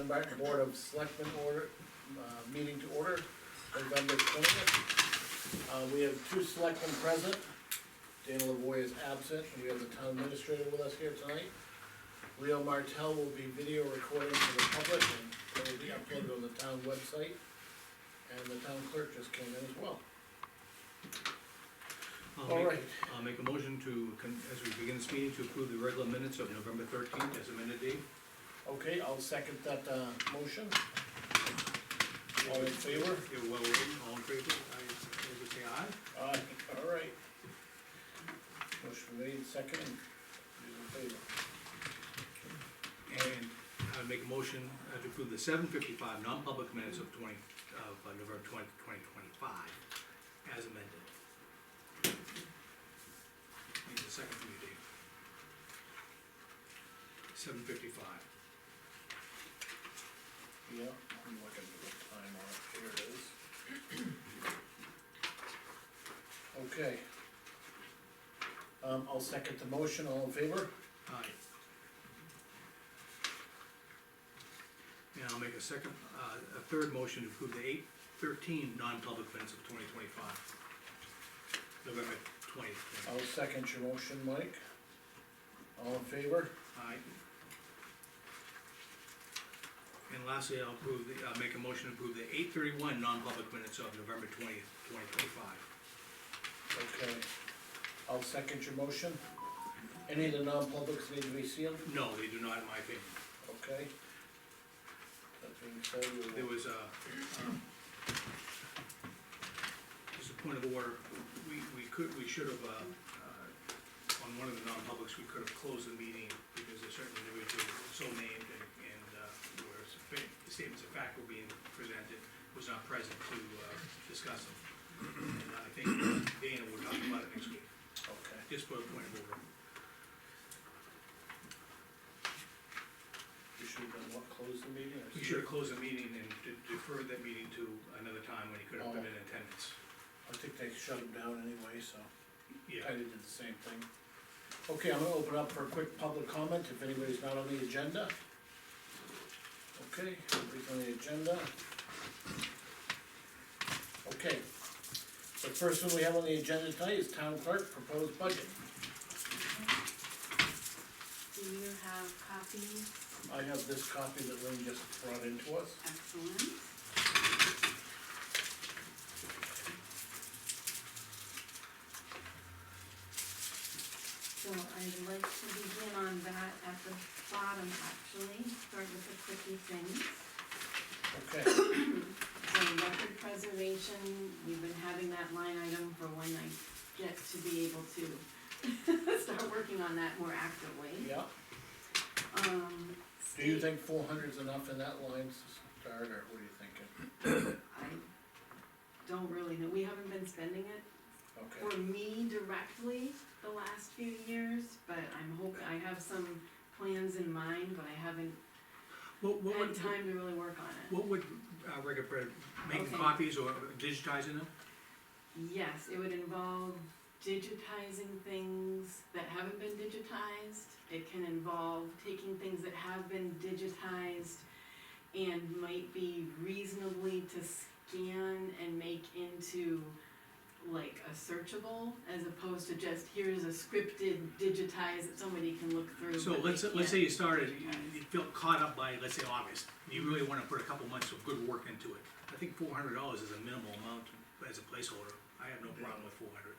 Dunbarton Board of Selectmen meeting to order, November 20th. We have two selectmen present. Dana Lavoy is absent, and we have the town administrator with us here tonight. Leo Martell will be video recording for the public, and it will be uploaded on the town website. And the town clerk just came in as well. I'll make a motion to, as we begin this meeting, to approve the regular minutes of November 13th as amended date. Okay, I'll second that, motion. All in favor? You're well written, all in favor, I would say aye. Aye, all right. Motion made, second, who's in favor? And I would make a motion to approve the 7:55 non-public minutes of November 20, 2025 as amended. Need a second from you, Dave. 7:55. Yeah, I'm looking for the time on it, here it is. Okay. I'll second the motion, all in favor? Aye. And I'll make a third motion to approve the 8:13 non-public minutes of 2025. November 20th. I'll second your motion, Mike. All in favor? Aye. And lastly, I'll make a motion to approve the 8:31 non-public minutes of November 20th, 2025. Okay. I'll second your motion. Any of the non-publics need to be sealed? No, they do not, in my opinion. Okay. That being said, we There will. was just a point of order, we should have, on one of the non-publics, we could have closed the meeting because a certain individual so named and where statements of fact were being presented, was not present to, discuss them. And I think Dana will talk about it next week, Okay. just for a point of order. You should have done what, close the meeting or? We should have closed the meeting and deferred that meeting to another time when he could have been Oh. in attendance. I think they shut them down anyway, so. Yeah. Kinda did the same thing. Okay, I'm gonna open up for a quick public comment, if anybody's not on the agenda. Okay, nobody's on the agenda. Okay. The first one we have on the agenda tonight is town clerk proposed budget. Do you have copies? I have this copy that Lynn just brought into us. Excellent. So I'd like to begin on that at the bottom, actually, start with the quickie things. Okay, So record preservation, we've been having that line item for when I get to be able to start working on that more actively. yeah. Do you think 400's enough in that line to start, or what are you thinking? I don't really know, we haven't been spending it Okay, for me directly the last few years, but I'm hoping, I have some plans in mind, but I haven't What had would, time to really work on it. what would, making Okay. copies or digitizing them? Yes, it would involve digitizing things that haven't been digitized. It can involve taking things that have been digitized and might be reasonably to scan and make into like a searchable, as opposed to just, here's a scripted digitized that somebody can look through. So but let's they say you can't started, digitize. you felt caught up by, let's say, August, and you really wanna put a couple months of good work into it. I think $400 is a minimal amount as a placeholder. I have no problem with 400.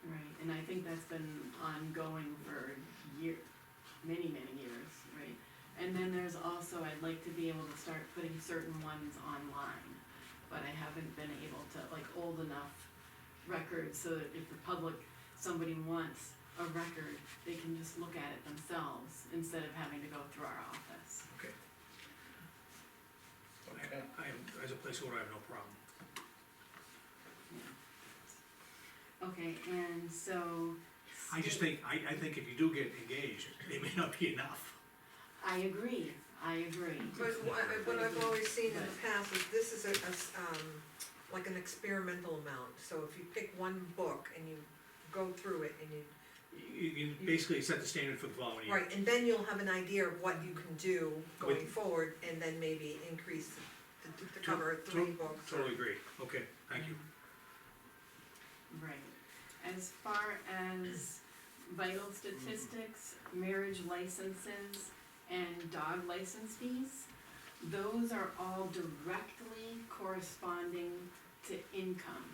Right, and I think that's been ongoing for many years, right? And then there's also, I'd like to be able to start putting certain ones online, but I haven't been able to, like, old enough records, so that if the public, somebody wants a record, they can just look at it themselves, instead of having to go through our office. Okay. okay. As a placeholder, I have no problem. Yeah. Okay, and so. I just think, I think if you do get engaged, it may not be enough. I agree. But what I've always seen in the past is this is like an experimental amount, so if you pick one book and you go through it and you You basically set the standard for the following year. Right, and then you'll have an idea of what you can do going With- forward, and then maybe increase to cover To- 3 books. or- Totally agree, okay, thank you. Right, as far as vital statistics, marriage licenses, and dog license fees, those are all directly corresponding to income.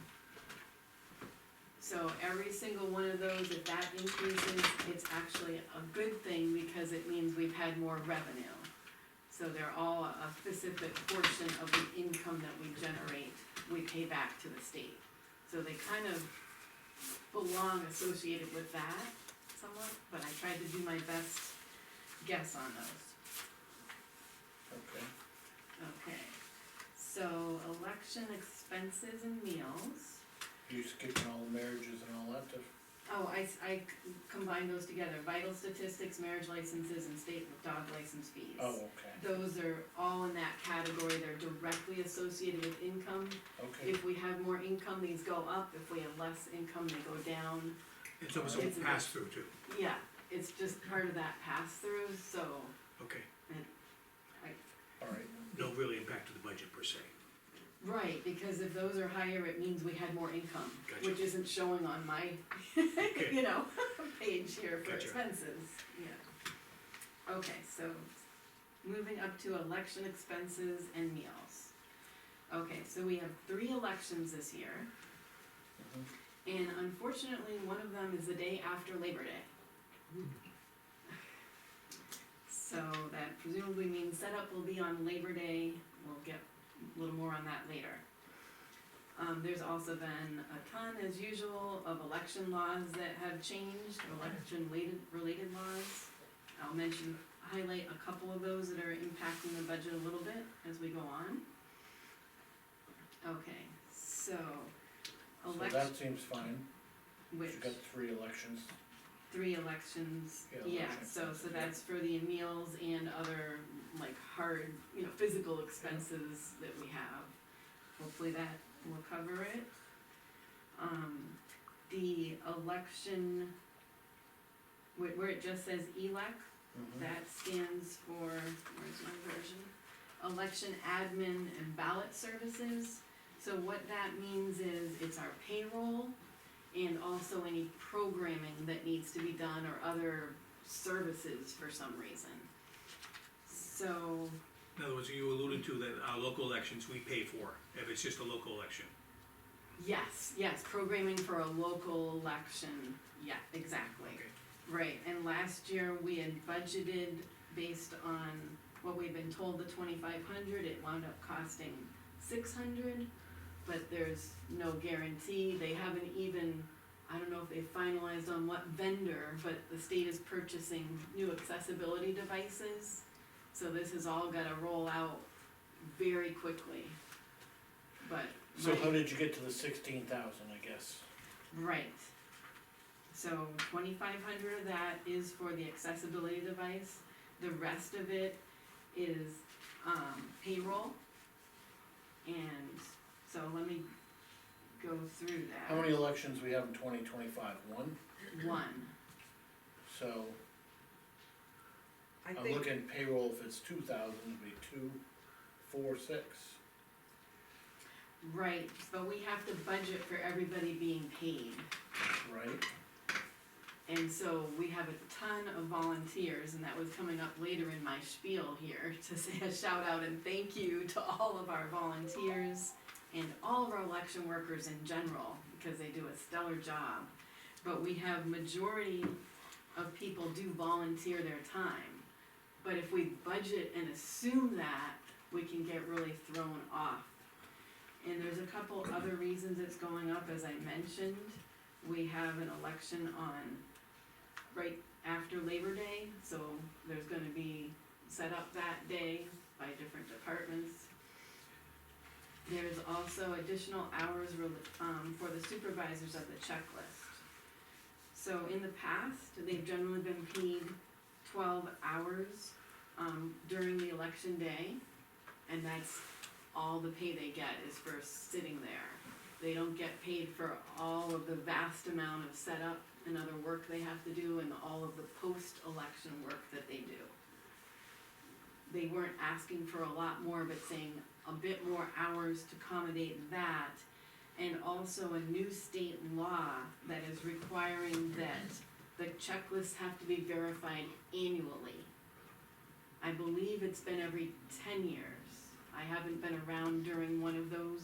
So every single one of those, if that increases, it's actually a good thing because it means we've had more revenue. So they're all a specific portion of the income that we generate, we pay back to the state. So they kind of belong associated with that somewhat, but I tried to do my best guess on those. Okay. Okay, so election expenses and meals. You skipping all the marriages and all that stuff? Oh, I combined those together, vital statistics, marriage licenses, and state dog license fees. Oh, okay, Those are all in that category, they're directly associated with income. okay. If we have more income, these go up, if we have less income, they go down. It's almost a It's a- pass-through too, Yeah, it's just part of that pass-through, so, okay, All right, no really impact to the budget per se. right, because if those are higher, it means we had more income, Gotcha. which isn't showing on my, Okay. you know, page here for Gotcha. expenses, yeah. Okay, so, moving up to election expenses and meals. Okay, so we have 3 elections this year, mhm, and unfortunately, one of them is the day after Labor Day. So that presumably means setup will be on Labor Day, we'll get a little more on that later. There's also been a ton, as usual, of election laws that have changed, election related laws. I'll highlight a couple of those that are impacting the budget a little bit as we go on. Okay, so, so election, that seems fine, which, you got 3 elections, 3 elections, Yeah, yeah, election so expenses, that's for the meals and other, like, hard, physical expenses that we have. Hopefully that will cover it. The election, where it just says elec, mhm, that stands for, where's my version? Election admin and ballot services. So what that means is it's our payroll and also any programming that needs to be done or other services for some reason. So, In other words, you alluded to that our local elections we pay for, if it's just a local election. yes, programming for a local election, yeah, exactly. Okay. Right, and last year we had budgeted based on what we've been told, the 2,500, it wound up costing 600, but there's no guarantee, they haven't even, I don't know if they finalized on what vendor, but the state is purchasing new accessibility devices, so this has all gotta roll out very quickly, but. so my- how did you get to the 16,000, I guess? Right. So 2,500 of that is for the accessibility device, the rest of it is, payroll. And so let me go through that. How many elections we have in 2025? 1? One, I So, I'm think, looking payroll, if it's 2,000, it'd be 2, 4, 6. right, but we have to budget for everybody being paid. Right? And so we have a ton of volunteers, and that was coming up later in my spiel here, to say a shout out and thank you to all of our volunteers and all of our election workers in general, because they do a stellar job. But we have majority of people do volunteer their time. But if we budget and assume that, we can get really thrown off. And there's a couple other reasons it's going up, as I mentioned. We have an election on right after Labor Day, so there's gonna be set up that day by different departments. There's also additional hours for the supervisors of the checklist. So in the past, they've generally been paid 12 hours during the election day, and that's all the pay they get is for sitting there. They don't get paid for all of the vast amount of setup and other work they have to do and all of the post-election work that they do. They weren't asking for a lot more, but saying a bit more hours to accommodate that. And also a new state law that is requiring that the checklists have to be verified annually. I believe it's been every 10 years. I haven't been around during one of those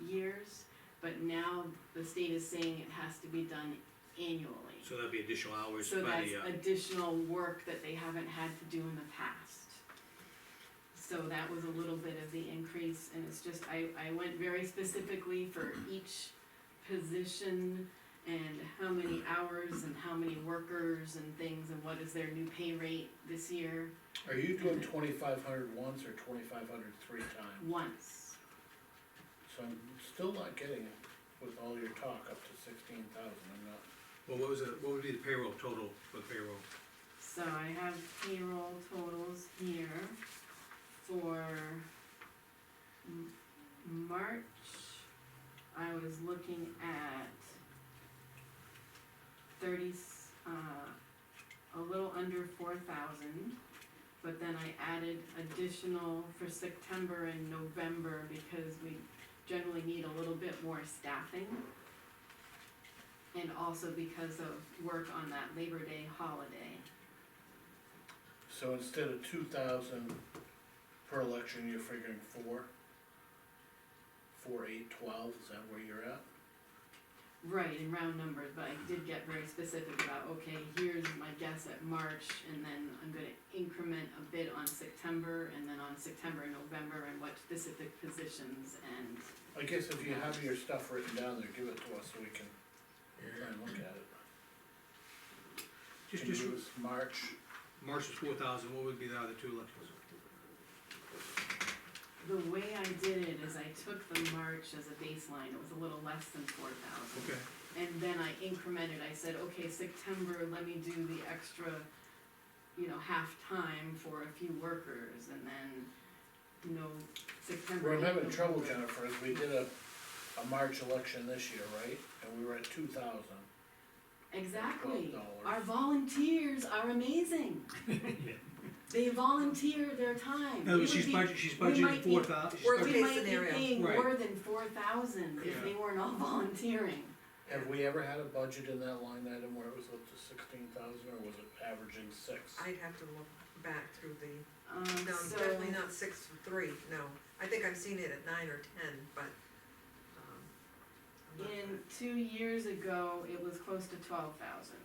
years, but now the state is saying it has to be done annually. So that'd be additional hours So by that's the, additional work that they haven't had to do in the past. So that was a little bit of the increase, and it's just, I went very specifically for each position and how many hours and how many workers and things, and what is their new pay rate this year. Are you doing 2,500 once or 2,500 3 times? Once. So I'm still not getting it with all your talk up to 16,000, I'm not. well, what would be the payroll total for the payroll? So I have payroll totals here for March. I was looking at 30, a little under 4,000, but then I added additional for September and November because we generally need a little bit more staffing. And also because of work on that Labor Day holiday. So instead of 2,000 per election, you're figuring 4, 8, 12, is that where you're at? Right, in round numbers, but I did get very specific about, okay, here's my guess at March, and then I'm gonna increment a bit on September, and then on September and November, and what specific positions, and, I guess if you have your stuff written down there, give it to us so we can try and look at it. Just, Can you give us March, March is 4,000, what would be the other two elections? the way I did it is I took the March as a baseline, it was a little less than 4,000. Okay, And then I incremented, I said, okay, September, let me do the extra, half-time for a few workers, and then, September. we're having November. trouble, Jennifer, as we did a March election this year, right? And we were at 2,000. Exactly, $12. our volunteers are amazing. They volunteer their time. no, We she's would be- she's we budgeting might be- 4,000, Worst We case might be scenario. paying Right. more than 4,000 if Yeah. they weren't all volunteering. Have we ever had a budget in that line item where it was up to 16,000, or was it averaging 6? I'd have to look back through the, no, So- definitely not 6 for 3, no. I think I've seen it at 9 or 10, but, I'm not In sure. 2 years ago, it was close to 12,000.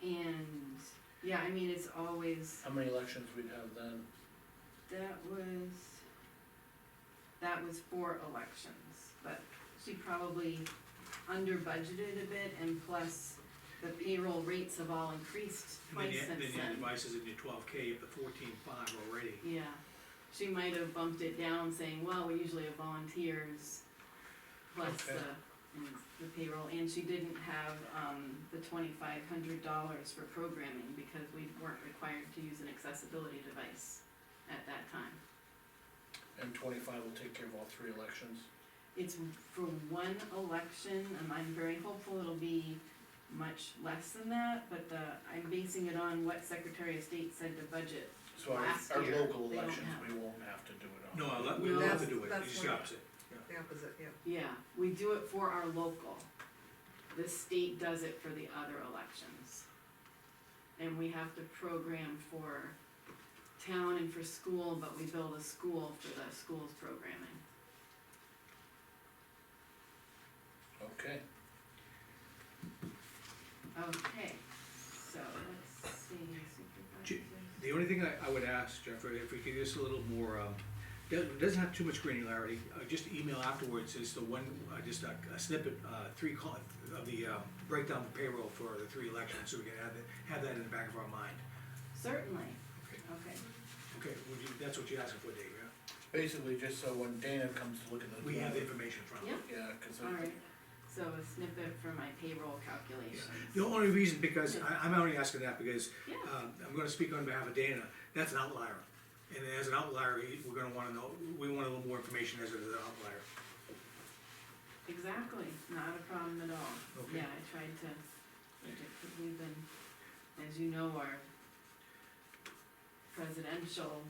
Okay. And, yeah, I mean, it's always, How many elections we'd have then? that was 4 elections, but she probably under budgeted a bit, and plus the payroll rates have all increased and then twice you, since then you add then. devices in your 12K, you have the 14.5 already. Yeah, she might have bumped it down saying, well, we usually have volunteers plus Okay. the payroll, and she didn't have, the $2,500 for programming because we weren't required to use an accessibility device at that time. And 25 will take care of all 3 elections? It's for one election, and I'm very hopeful it'll be much less than that, but I'm basing it on what Secretary of State said to budget. So Last our year, local they don't elections, have. we won't have to do it on. No, we don't have to do it, That's it's just the what- opposite. The opposite, yeah. Yeah, we do it for our local. The state does it for the other elections. And we have to program for town and for school, but we bill the school for the school's programming. Okay, Okay, so let's see, supervisors. The only thing I would ask, Jennifer, if we could just a little more, doesn't have too much granularity, just email afterwards is the one, just a snippet, of the breakdown of payroll for the 3 elections, so we can have that in the back of our mind. Certainly, Okay, okay. that's what you're asking for, Dave, yeah? basically just so when Dana comes to look at the. We have the information from Yeah, Yeah, cause alright, so a snippet for my payroll calculations. The only reason, because I'm only asking that because, Yeah. I'm gonna speak on behalf of Dana, that's an outlier. And as an outlier, we're gonna wanna know, we want a little more information as it is an outlier. exactly, not a problem at all. Okay. Yeah, I tried to, cause we've been, as you know, our presidential,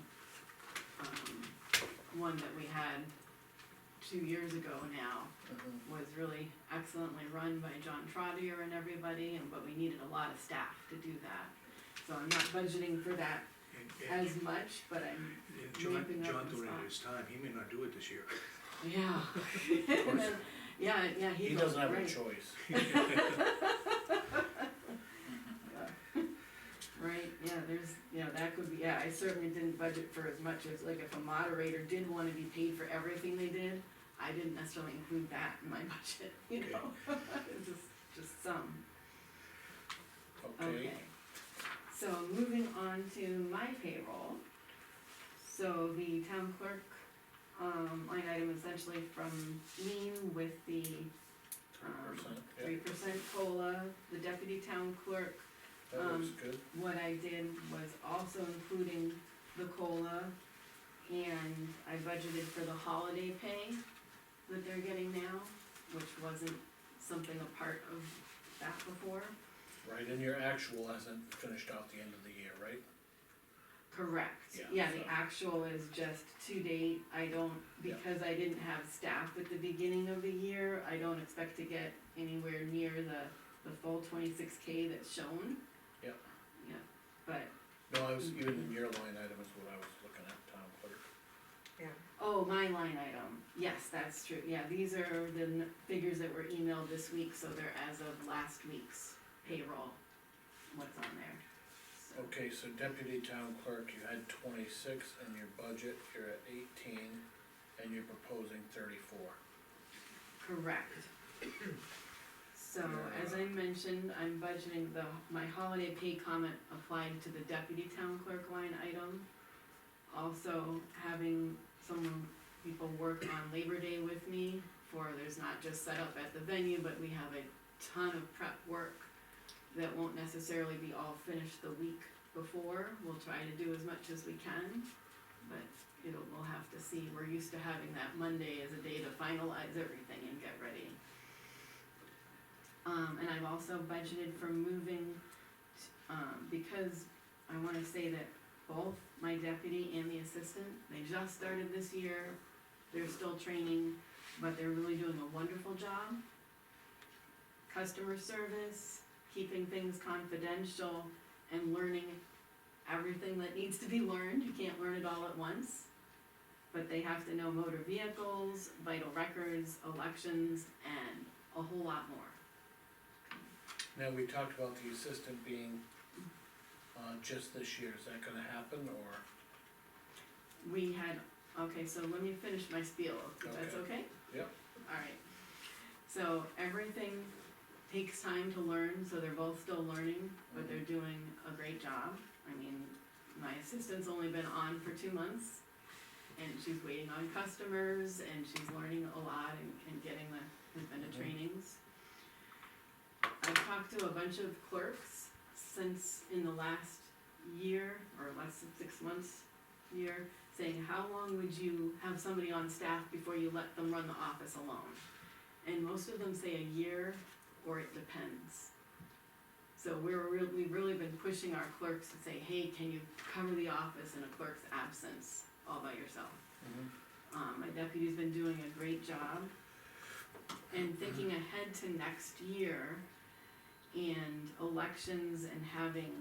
one that we had 2 years ago now was really excellently run by John Trottier and everybody, but we needed a lot of staff to do that. So I'm not budgeting for that And as much, but I'm John ramping up the donated spot. his time, he may not do it this year. Yeah. And then, yeah, He goes, doesn't have a right. choice. Right, yeah, there's, that could be, I certainly didn't budget for as much as, like, if a moderator did wanna be paid for everything they did, I didn't necessarily include that in my budget, you know? Just some. Okay, So moving on to my payroll. So the town clerk, line item essentially from lien with the, 3%, yeah, 3% COLA, the deputy town clerk. that looks good. What I did was also including the COLA, and I budgeted for the holiday pay that they're getting now, which wasn't something a part of that before. Right, and your actual hasn't finished out the end of the year, right? Correct, Yeah, yeah, so- the actual is just to date, I don't, Yeah. because I didn't have staff at the beginning of the year, I don't expect to get anywhere near the full 26K that's shown. Yeah. Yeah, but, No, I was, even in your line item is what I was looking at, town clerk. oh, my line item, yes, that's true, yeah, these are the figures that were emailed this week, so they're as of last week's payroll, what's on there. So, Okay, so deputy town clerk, you had 26 in your budget, you're at 18, and you're proposing 34. correct. So, as I mentioned, I'm budgeting my holiday pay comment applied to the deputy town clerk line item. Also, having people work on Labor Day with me there's not just set up at the venue, but we have a ton of prep work that won't necessarily be all finished the week before. We'll try to do as much as we can, but we'll have to see. We're used to having that Monday as a day to finalize everything and get ready. And I've also budgeted for moving, because I wanna say that both my deputy and the assistant, they just started this year, they're still training, but they're really doing a wonderful job. Customer service, keeping things confidential, and learning everything that needs to be learned, you can't learn it all at once. But they have to know motor vehicles, vital records, elections, and a whole lot more. Now, we talked about the assistant being, just this year, is that gonna happen, or? We had, okay, so let me finish my spiel, if that's okay? Yep. Alright, so everything takes time to learn, so they're both still learning, but they're doing a great job. I mean, my assistant's only been on for 2 months, and she's waiting on customers, and she's learning a lot and getting the trainings. I've talked to a bunch of clerks since in the last year, or less than 6 months, saying, how long would you have somebody on staff before you let them run the office alone? And most of them say a year, or it depends. So we've really been pushing our clerks to say, hey, can you cover the office in a clerk's absence all by yourself? My deputy's been doing a great job. And thinking ahead to next year, and elections, and having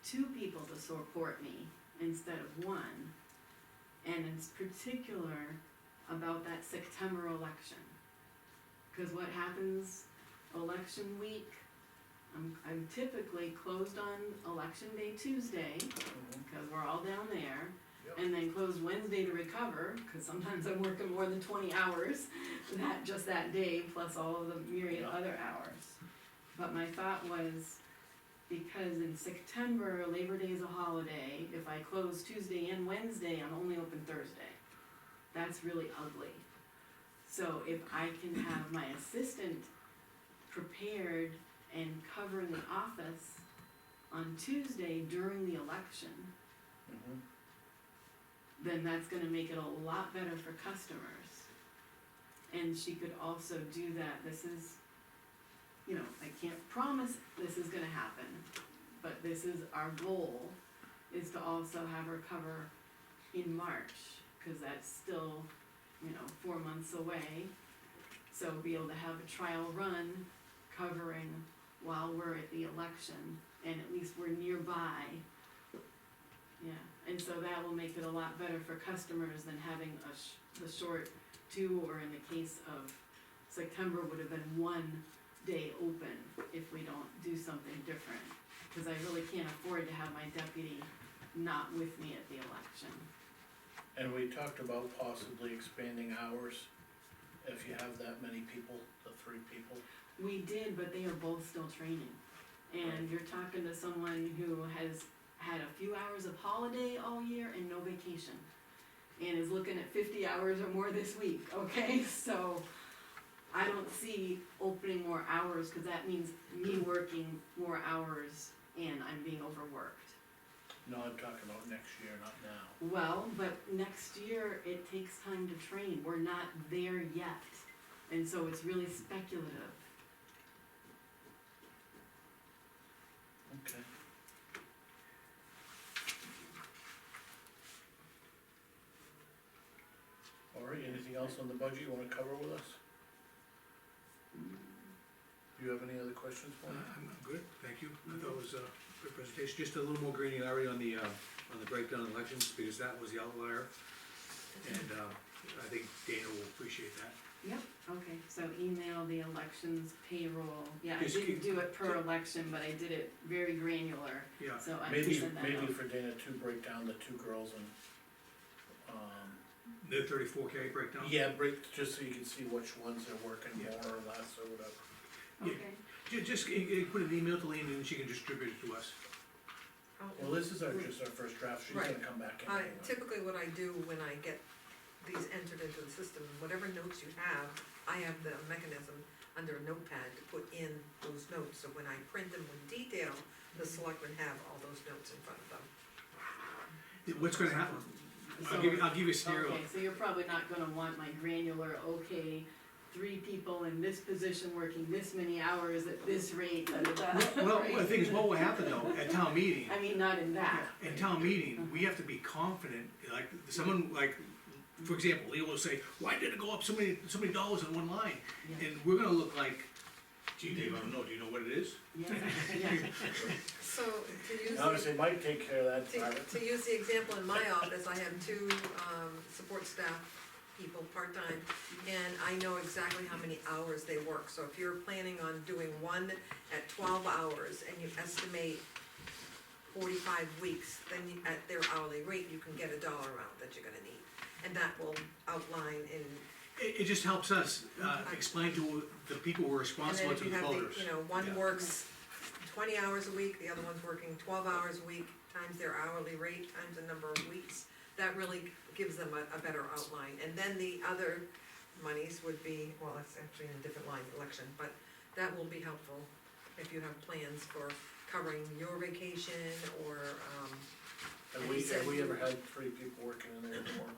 2 people to support me instead of 1, and in particular about that September election. Cause what happens election week, I'm typically closed on election day Tuesday, cause we're all down there. Yep. And then closed Wednesday to recover, cause sometimes I'm working more than 20 hours just that day, plus all of the myriad Yeah. other hours. But my thought was, because in September, Labor Day is a holiday, if I close Tuesday and Wednesday, I'm only open Thursday. That's really ugly. So if I can have my assistant prepared and covering the office on Tuesday during the election, then that's gonna make it a lot better for customers. and she could also do that. This is, you know, I can't promise this is gonna happen, but this is our goal, is to also have her cover in March, cause that's still, you know, 4 months away. So be able to have a trial run covering while we're at the election, and at least we're nearby. Yeah, and so that will make it a lot better for customers than having the short 2, or in the case of September, would have been 1 day open if we don't do something different. Cause I really can't afford to have my deputy not with me at the election. And we talked about possibly expanding hours, if you have that many people, the 3 people. We did, but they are both still training. And you're talking to someone who has had a few hours of holiday all year and no vacation. And is looking at 50 hours or more this week, okay? So I don't see opening more hours, cause that means me working more hours and I'm being overworked. No, I'm talking about next year, not now. Well, but next year, it takes time to train, we're not there yet, and so it's really speculative. Okay. All right, anything else on the budget you wanna cover with us? Do you have any other questions for me? I'm good, thank you. I thought it was a good presentation, just a little more granularity on the breakdown of elections, because that was the outlier. And, I think Dana will appreciate that. Yep, okay, so email the elections payroll, yeah, I Just didn't keep- do it per election, but I did it very granular, Yeah, so I can Maybe, send that maybe out. for Dana to break down the 2 girls and, the 34K breakdown? yeah, just so you can see which ones are working more or less or whatever. yeah. Okay, Just put an email to Lean and she can distribute it to us. Well, this is just our first draft, she's gonna Right. come back in I, anyway. typically what I do when I get these entered into the system, whatever notes you have, I have the mechanism under a notepad to put in those notes, so when I print them with detail, the selectmen have all those notes in front of them. What's gonna happen? So- I'll give you a scenario. okay, so you're probably not gonna want my granular, okay, 3 people in this position working this many hours at this rate, da, da, da, Well, right? the thing is, what will happen though, at town meeting, I mean, not in that. at town meeting, we have to be confident, like, someone, like, for example, Leo will say, why did it go up so many dollars in one line? Yeah. And we're gonna look like, gee, Dave, I don't know, do you know what it is? Yeah, yeah, So, to use the, Obviously, Mike take care of that part of it. to use the example in my office, I have 2, support staff people, part-time, and I know exactly how many hours they work, so if you're planning on doing one at 12 hours, and you estimate 45 weeks, then you, at their hourly rate, you can get a dollar amount that you're gonna need, and that will outline in, It just helps us, explain to the people who are and then responsible if to you the have voters. the, you know, one Yeah. works 20 hours a week, the other one's working 12 hours a week, times their hourly rate, times the number of weeks, that really gives them a better outline, and then the other monies would be, well, that's actually in a different line, election, but that will be helpful if you have plans for covering your vacation, or, Have And we, he said- have we ever had 3 people working in there before?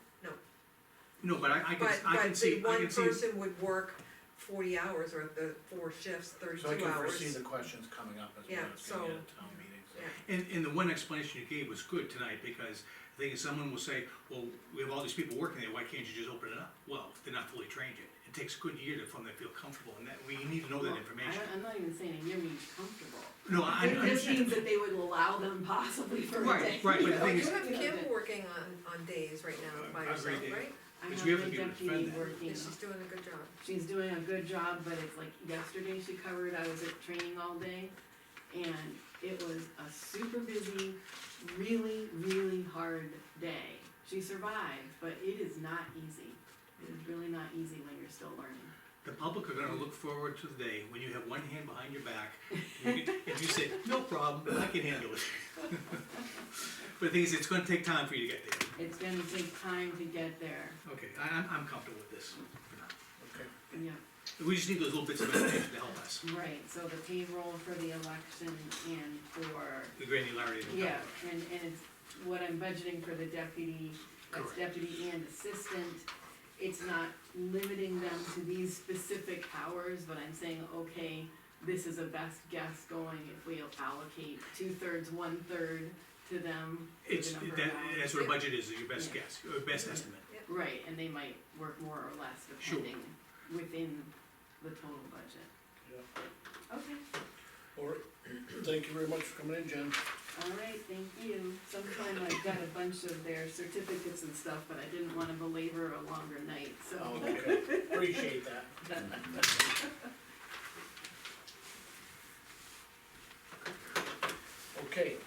No, but I can but see, the I one can see, person would work 40 hours, or the 4 shifts, 32 So I can hours. foresee the questions coming up as Yeah, well as getting so- at town meeting, so. Yeah. and the one explanation you gave was good tonight, because the thing is, someone will say, well, we have all these people working there, why can't you just open it up? Well, they're not fully trained yet, it takes a good year to, from them feel comfortable, and that, we need to know that Well, information. I'm not even saying a year means comfortable. No, I It just understand. means that they would allow them possibly for a Right, day. right, but the Oh, thing you is- have You know, Kim that- working on days right now by I agree, herself, Dave. right? I Because have we have my to be able to deputy defend that. working, Yeah, she's doing a good job. she's doing a good job, but it's like yesterday she covered, I was at training all day, and it was a super busy, really, really hard day. She survived, but it is not easy. It is really not easy when you're still learning. The public are gonna look forward to the day when you have one hand behind your back, and you say, no problem, I can handle it. But the thing is, it's gonna take time for you to get there. It's gonna take time to get there, Okay, I'm comfortable with this for now. Okay, yeah. We just need those little bits of information to help us, Right, so the payroll for the election and for, the granularity of the yeah, number. and it's what I'm budgeting for the deputy, that's Correct. deputy and assistant, it's not limiting them to these specific hours, but I'm saying, okay, this is a best guess going if we allocate 2/3, 1/3 to them. for the It's, number of that, hours. that's what a budget is your best guess, or best Yeah. estimate. Right, and they might work more or less Sure. depending within the total budget. Yeah. Okay, All right, thank you very much for coming in, Jen. all right, thank you. Sometime I've got a bunch of their certificates and stuff, but I didn't wanna belabor a longer night, so. Oh, okay, appreciate that. Okay.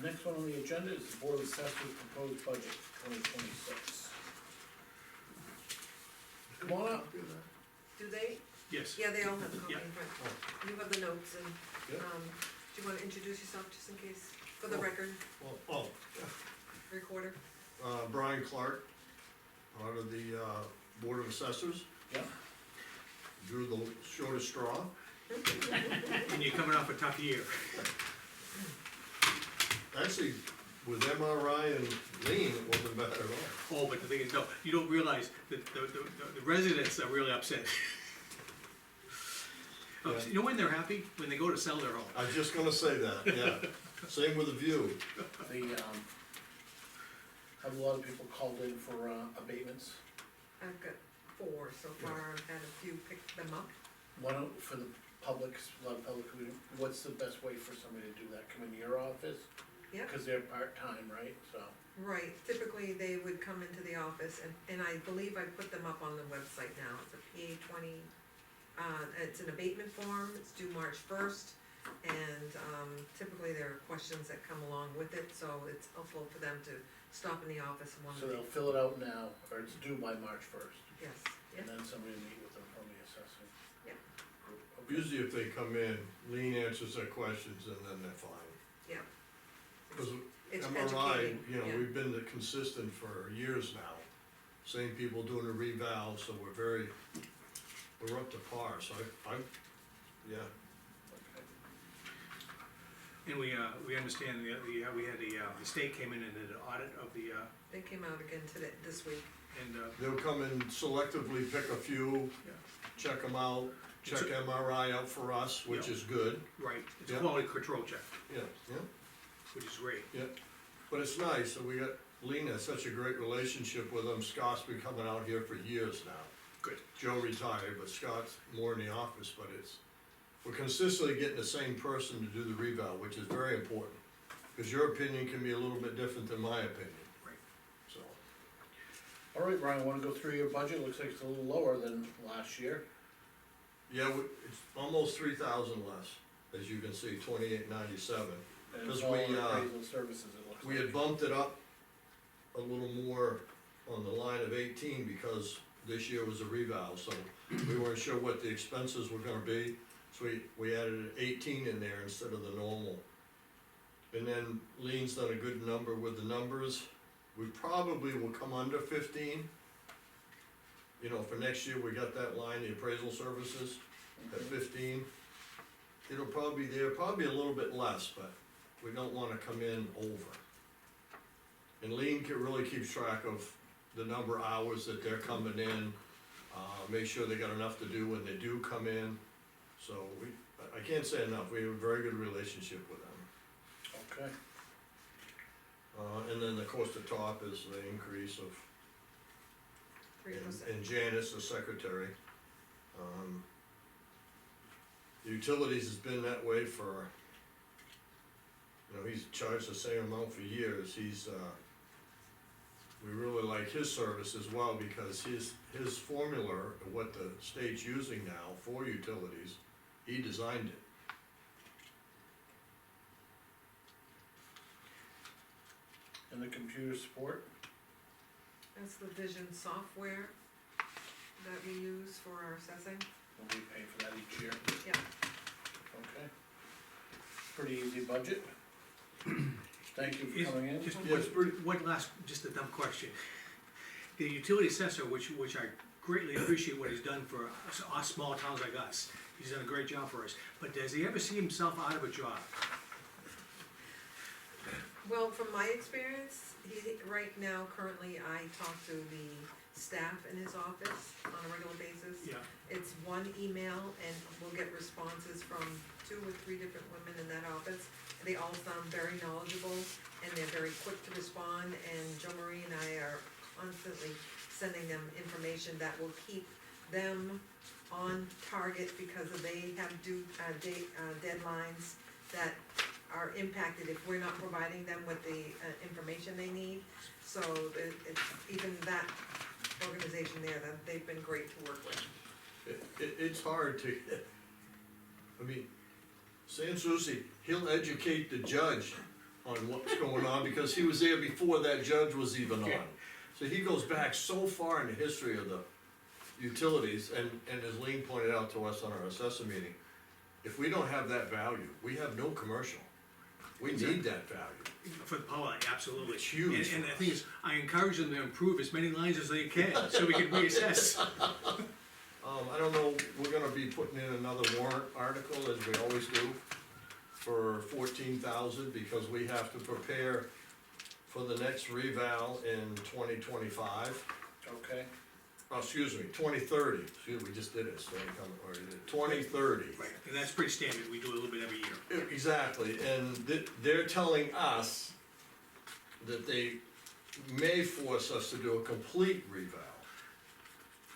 Next one on the agenda is the Board of Assessors proposed budget 2026. Come on up. Do they? Yes. Yeah, they all have a copy Yeah. in front. You have the notes and, Yep. do you wanna introduce yourself just in case, for the Oh. record, Well, recorder? Brian Clark, out of the, Board of Assessors, Yeah, drew the shortest straw. And you're coming off a tough year. Actually, with MRI and lean, it wasn't bad at all. Oh, but the thing is, no, you don't realize that the residents are really upset. Oh, Yeah. you know when they're happy? When they go to sell their home. I was just gonna say that, yeah. Same with the view. have a lot of people called in for abatements. I've got 4 so far, I've had a few pick them up. Why don't, for the public, a lot of public, what's the best way for somebody to do that? Come in your office? Yeah. Cause they're part-time, right, so, Right, typically they would come into the office, and I believe I put them up on the website now, it's a PA 20, it's an abatement form, it's due March 1st, and, typically there are questions that come along with it, so it's helpful for them to stop in the office and so they'll fill it out now, or it's due by March 1st, Yes, and yeah, then somebody will meet with them from the assessing. Yeah. Group. Okay. Usually if they come in, lean answers their questions and then they're fine. yeah. Cause It's MRI, educating, you know, yeah. we've been consistent for years now. Same people doing the reval, so we're up to par, so yeah. Okay. And we understand we had the state came in and did an audit of the, They came out again today, this week. and, They'll come and selectively pick a few, yeah, check them out, check It's MRI out for us, which Yeah. is good. right, it's a Yeah. quality control check, Yeah, yeah, which is great. yeah. But it's nice, and we got, Lena has such a great relationship with them. Scott's been coming out here for years now. Good. Joe retired, but Scott's more in the office, but we're consistently getting the same person to do the reval, which is very important. Cause your opinion can be a little bit different than my opinion. Right. So, All right, Brian, wanna go through your budget? Looks like it's a little lower than last year. yeah, it's almost 3,000 less, as you can see, 2897. And it's 'Cause all we, appraisal services, it looks We like. had bumped it up a little more on the line of 18 because this year was a reval, so we weren't sure what the expenses were gonna be. So we added 18 in there instead of the normal. And then Lean's done a good number with the numbers. We probably will come under 15. You know, for next year, we got that line, the appraisal services, at 15. It'll probably be there, probably a little bit less, but we don't wanna come in over. And Lean really keeps track of the number of hours that they're coming in, make sure they got enough to do when they do come in. So I can't say enough, we have a very good relationship with them. Okay, And then, of course, the top is the increase of, 3%. and Janice, the secretary. The Utilities has been that way for, you know, he's charged the same amount for years. We really like his service as well because his formula, what the state's using now for utilities, he designed it. and the computer support? That's the Vision software that we use for our assessing. And we pay for that each year? Yeah. Okay. Pretty easy budget. Thank you Is- for coming in. Just Yeah, it's pretty- one last, just a dumb question. The utility assessor, which I greatly appreciate what he's done for us small towns like us, he's done a great job for us, but does he ever see himself out of a job? Well, Well, from my experience, right now, currently, I talk to the staff in his office on a regular basis. Yeah, It's one email, and we'll get responses from 2 or 3 different women in that office. They all sound very knowledgeable, and they're very quick to respond, and Jo Marie and I are constantly sending them information that will keep them on target, because they have deadlines that are impacted if we're not providing them with the information they need. So it's even that organization there, that they've been great to work with. It's hard to, I mean, San Souci, he'll educate the judge on what's going on, because he was there before that judge was even on. Yeah. So he goes back so far in the history of the utilities, and as Lean pointed out to us on our assessor meeting, if we don't have that value, we have no commercial. We need that value. for the power line, absolutely. It's huge And for the thing us. is, I encourage them to improve as many lines as they can, so we can reassess. I don't know, we're gonna be putting in another warrant article, as we always do, for 14,000, because we have to prepare for the next reval in 2025. Okay, Oh, excuse me, 2030, excuse me, we just did it, so we come, or 2030. Right, and that's pretty standard, we do a little bit every year. Exactly, and they're telling us that they may force us to do a complete reval.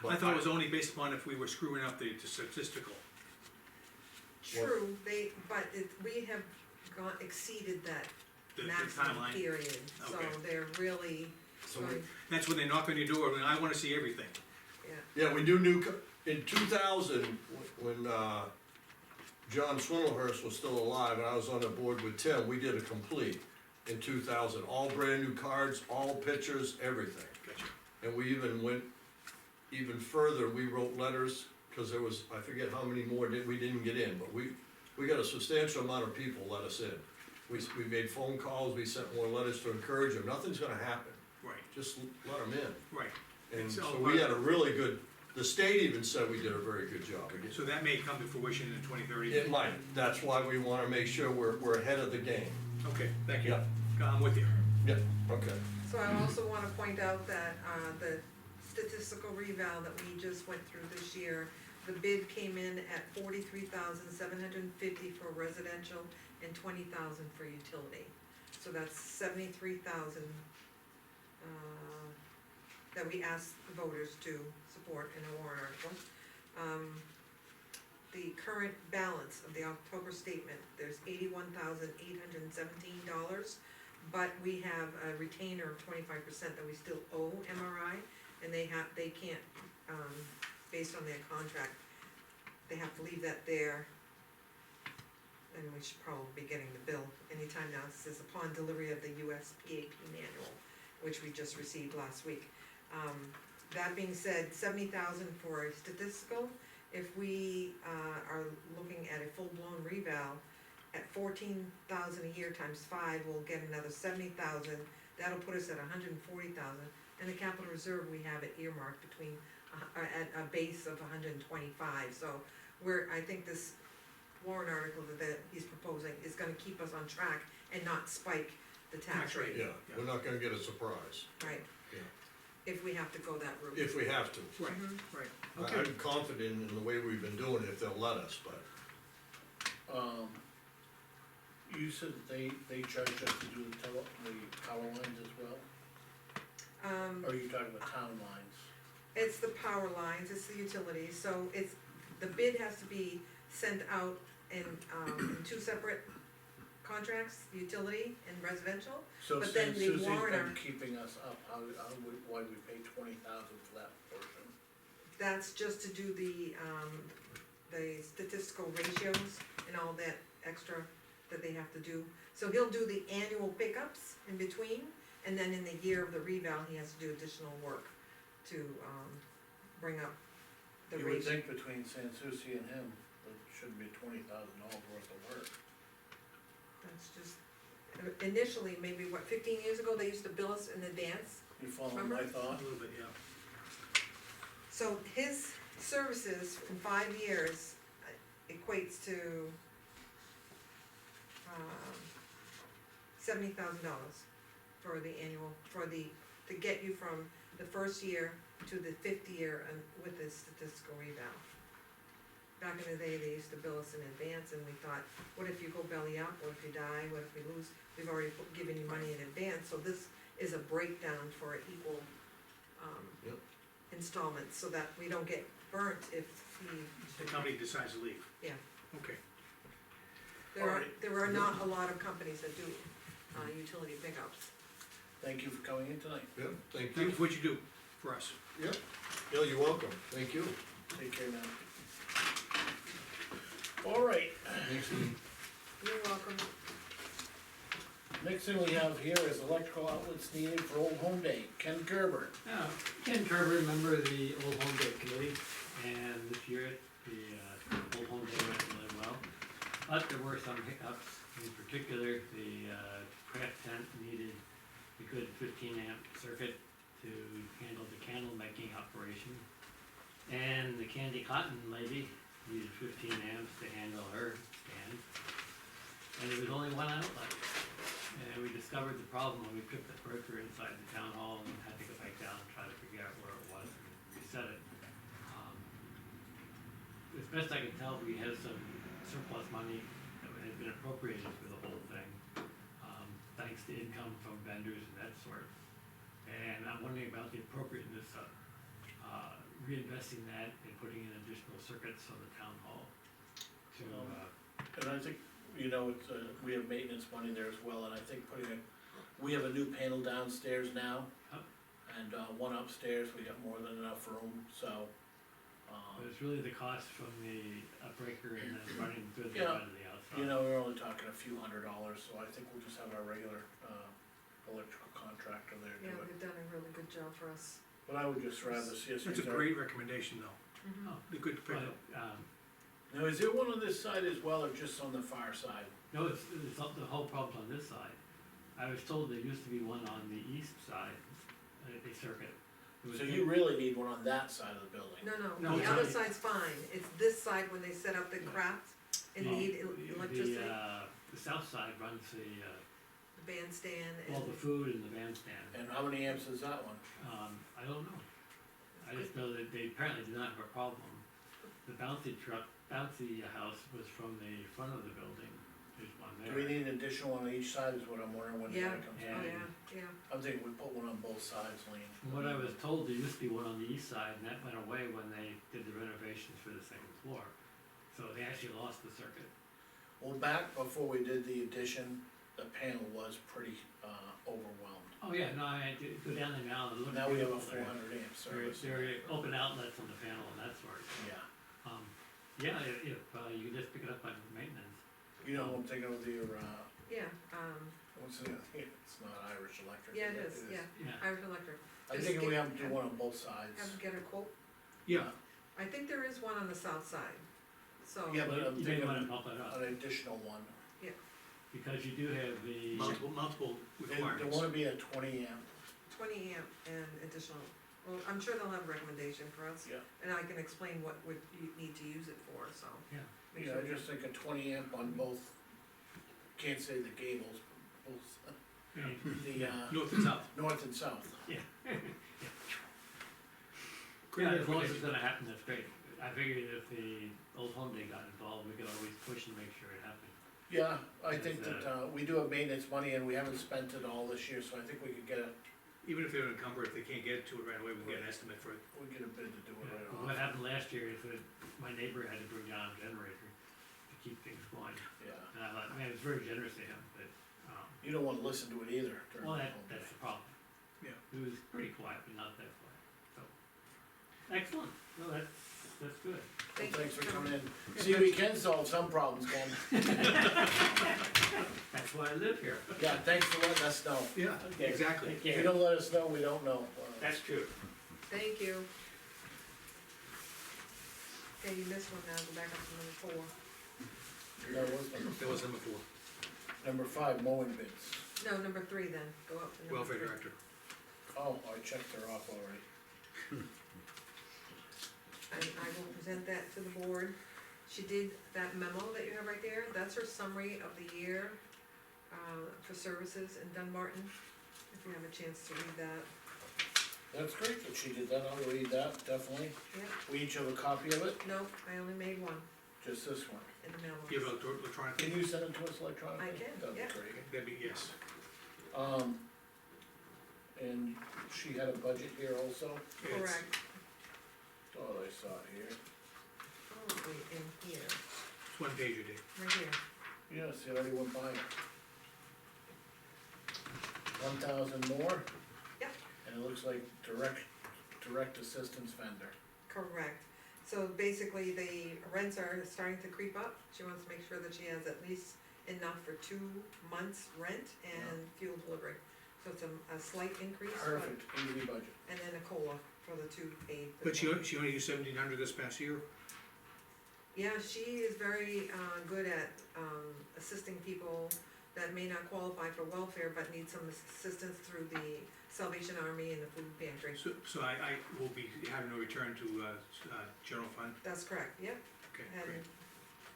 I thought it was only based upon if we were screwing up the statistical. True, we have exceeded that The maximum timeline. period, so Okay. they're really So going, That's when they knock on your door, and I wanna see everything. yeah. yeah, we do in 2000, when, John Swindlehurst was still alive, and I was on the board with Tim, we did a complete in 2000, all brand new cards, all pictures, everything. Gotcha. And we even went even further, we wrote letters, cause there was, I forget how many more we didn't get in, but we got a substantial amount of people let us in. We made phone calls, we sent more letters to encourage them, nothing's gonna happen, Right, just let them in. right. And It's so all we part- had a really good, the state even said we did a very good job. So that may come to fruition in 2030. It might, that's why we wanna make sure we're ahead of the game. Okay, thank you. Yeah. I'm with you. Yep, okay. So I also wanna point out that, the statistical reval that we just went through this year, the bid came in at $43,750 for residential and $20,000 for utility. So that's $73,000, that we asked the voters to support in a warrant article. The current balance of the October statement, there's $81,817, but we have a retainer of 25% that we still owe MRI, and they can't, based on their contract, they have to leave that there. And we should probably be getting the bill anytime now. It says upon delivery of the USPAP manual, which we just received last week. That being said, $70,000 for a statistical. If we, are looking at a full-blown reval, at 14,000 a year times 5, we'll get another 70,000. That'll put us at 140,000. And the capital reserve, we have it earmarked between, at a base of 125. So I think this warrant article that he's proposing is gonna keep us on track and not spike the tax Tax rate. rate. Yeah, we're not gonna get a surprise, Right, yeah, if we have to go that route. if we have to. Right, Mhm. right. I'm confident in the way we've been doing it, if they'll let us, but you said that they charged us to do the power lines as well? Or are you talking about town lines? It's the power lines, it's the utilities, so the bid has to be sent out in 2 separate contracts, utility and residential. So But then since the Susie's warrant been are- keeping us up, why do we pay 20,000 for that portion? That's just to do the statistical ratios and all that extra that they have to do. So he'll do the annual pickups in between, and then in the year of the reval, he has to do additional work to, bring up the You would ratio. think between San Souci and him, it shouldn't be $20,000 worth of work. That's just, initially, maybe 15 years ago, they used to bill us in advance. You following my Remember? A thought? little bit, yeah. So his services in 5 years equates to, $70,000 for the annual, to get you from the first year to the 5th year and with this statistical reval. Back in the day, they used to bill us in advance, and we thought, what if you go belly up, what if you die, what if we lose? We've already given you money in advance, so this is a breakdown for equal, Yep. installments, so that we don't get burnt if The company decides to leave. Yeah. Okay. Alright. there are not a lot of companies that do, utility pickups. Thank you for coming in tonight. Yep, thank Thank you you. for what you do for us. Yep, yeah, you're welcome, thank you. Take care now. Alright, Thanks, Lee. You're welcome. next thing we have here is electrical outlets needed for Old Home Day. Ken Gerber. Yeah, Ken Kerber, member of the Old Home Day Committee, and this year the Old Home Day went really well. But there were some hiccups, in particular, the craft tent needed a good 15-amp circuit to handle the candle making operation. And the candy cotton lady needed 15 amps to handle her stand. And there was only one outlet. And we discovered the problem when we took the breaker inside the town hall and had to go back down and try to figure out where it was and reset it. As best I can tell, we have some surplus money that has been appropriated for the whole thing, thanks to income from vendors and that sort. And I'm wondering about the appropriateness of reinvesting that and putting in additional circuits on the town hall to, And I think, you know, it's, we have maintenance money there as well, and I think we have a new panel downstairs now. Huh. And, one upstairs, we got more than enough room, so, but it's really the cost from the breaker and then running through the Yeah. side of the outside. you know, we're only talking a few $100s, so I think we'll just have our regular, electrical contractor there Yeah, do it. they've done a really good job for us. But I would just rather see us. That's use a our- great recommendation, though. Oh, A good but, pickup. Now, is there one on this side as well, or just on the far side? no, it's up, the whole problem's on this side. I was told there used to be one on the east side, a circuit. It was So you really need one on that side of the building? No, No, the it's other not. side's fine, it's this side when they set up the crafts and need electricity, The south side runs the bandstand all the and, food and the bandstand. And how many amps is that one? I don't know. I just know that they apparently did not have a problem. The bouncy house was from the front of the building, there's one Do there. we need an additional one on each side is what I'm wondering when the Yeah. guy comes oh, in. yeah, I'm thinking we put one on both sides, Lean. From what I was told, there used to be one on the east side, and that went away when they did the renovations for the second floor. So they actually lost the circuit. Well, back before we did the addition, the panel was pretty, overwhelmed. Oh, yeah, no, I did go down there now and look. Now we have a beautiful there. 400 amp service. There are open outlets on the panel and that sort. Yeah, Yeah, if you can just pick it up on maintenance. you know, I'm thinking of your, yeah, what's the, it's not Irish Electric. yeah, it is, yeah, Yeah, Irish Electric. I Just think we get- have to do one on both sides. Have them get a quote, Yeah, I think there is one on the south side, so. Yeah, but I'm you may thinking wanna of bump it up, an additional one. because you do have the, multiple They requirements. wanna be a 20 amp. 20 amp and additional, well, I'm sure they'll have a recommendation for us. Yeah. And I can explain what would you need to use it for, so. yeah, make Yeah, sure I just think a 20 amp on both, can't say the gables, but both, the, North and south. north and south. yeah. Great Yeah, as long as recommendation. it's gonna happen, that's great. I figured if the Old Home Day got involved, we could always push and make sure it happened. Yeah, I think Is, that, we do have maintenance money and we haven't spent it all this year, so I think we could get a, Even if they're encumbered, if they can't get to it right away, we can get an estimate for it. we get a bid to do it Yeah, right 'cause what off. happened last year is that my neighbor had to bring down a generator to keep things going. Yeah, And I thought, man, it was very generous of him, but, you don't wanna listen to it either during well, the whole that's day. the problem. Yeah. It was pretty quiet, but not that quiet, so. Excellent, no, that's good. Well, thanks for coming in. See, we can solve some problems, Ken. That's why I live here. Yeah, thanks for letting us know. Yeah, Okay. exactly. Take If you care. don't let us know, we don't know. That's true. Thank you. Okay, you missed one now, go back up to number 4. That was That was number 4, number 5, mowing bids. No, number 3 then, go up to number 3. welfare director. Oh, I checked her off already. And I will present that to the board. She did that memo that you have right there, that's her summary of the year. for services in Dunbarton, if you have a chance to read that. That's great that she did that, I'll read that, definitely. Yep, We each have a copy of it, nope, I only made one just this one. in the mailbox. Give electronic. Can you send it to us electronically? I can, That'd be yeah. great. That'd be, yes. And she had a budget here also, It's- Correct, oh, I saw it here. probably in here, It's one page a day. right here. Yes, it already went by. 1,000 more? Yep. And it looks like direct assistance vendor. Correct. So basically, the rents are starting to creep up. She wants to make sure that she has at least enough for 2 months' rent and fuel delivery. So it's a slight increase, but, Perfect, easy budget. and then a COLA for the 2 paid. But she only used 1,700 this past year? Yeah, she is very, good at, assisting people that may not qualify for welfare, but need some assistance through the Salvation Army and the food pantry. So I will be having a return to, general fund? That's correct, yep, Okay, and great.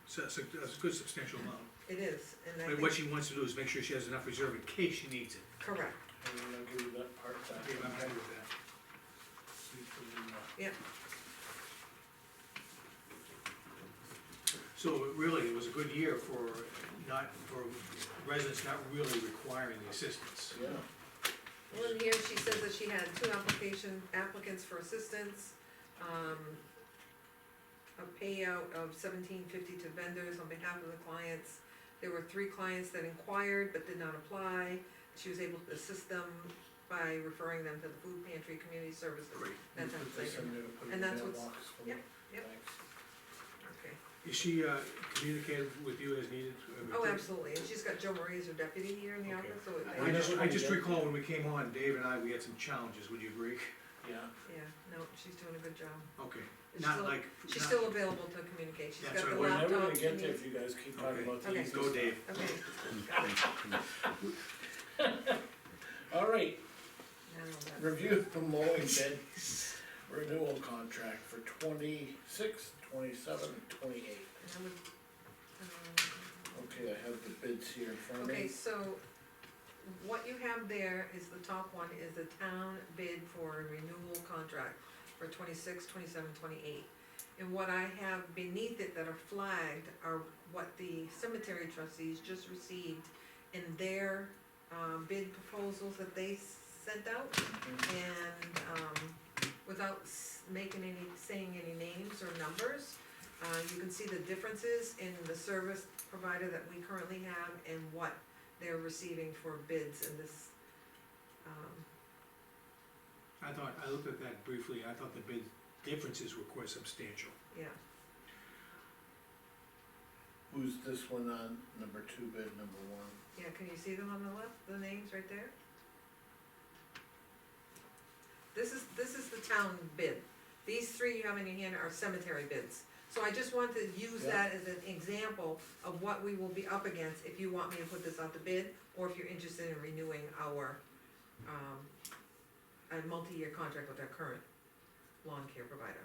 So that's a good substantial amount. it is, and I But what think, she wants to do is make sure she has enough reserve in case she needs it. correct, And I'll give you that part back. Okay, I'm happy with that. yep. So really, it was a good year for residents not really requiring the assistance. Yeah, Well, in here, she says that she had 2 applicants for assistance, a payout of $17.50 to vendors on behalf of the clients. There were 3 clients that inquired but did not apply. She was able to assist them by referring them to the food pantry, community services, Great. that type of Just thing. send it, put it in And the that's what's- mailbox for me. yep, yep. Thanks. Okay. Is she, communicated with you as needed? Oh, absolutely, and she's got Joe Marie as her deputy here in the Okay. office, so it, I just recall when we came on, Dave and I, we had some challenges, would you agree? Yeah, yeah, no, she's doing a good job. Okay, She's not still- like. She's not- still available to communicate, she's That's got the right, we're laptop. never gonna she get there needs- if you guys keep talking Okay. about the Okay. easy Go, stuff. Dave. Okay, Alright, now that's. review the mowing bid renewal contract for 26, 27, and 28. And I would, Okay, I have the bids here in front of me. okay, so what you have there is the top one is the town bid for a renewal contract for 26, 27, 28. And what I have beneath it that are flagged are what the cemetery trustees just received in their, bid proposals that they sent out. And, without saying any names or numbers, you can see the differences in the service provider that we currently have and what they're receiving for bids in this, I looked at that briefly, I thought the bid differences were quite substantial. yeah. Who's this one on number 2 bid, number 1? Yeah, can you see them on the left, the names right there? This is the town bid. These 3 you have in your hand are cemetery bids. So I just want to use Yeah. that as an example of what we will be up against if you want me to put this out to bid, or if you're interested in renewing our, a multi-year contract with our current lawn care provider.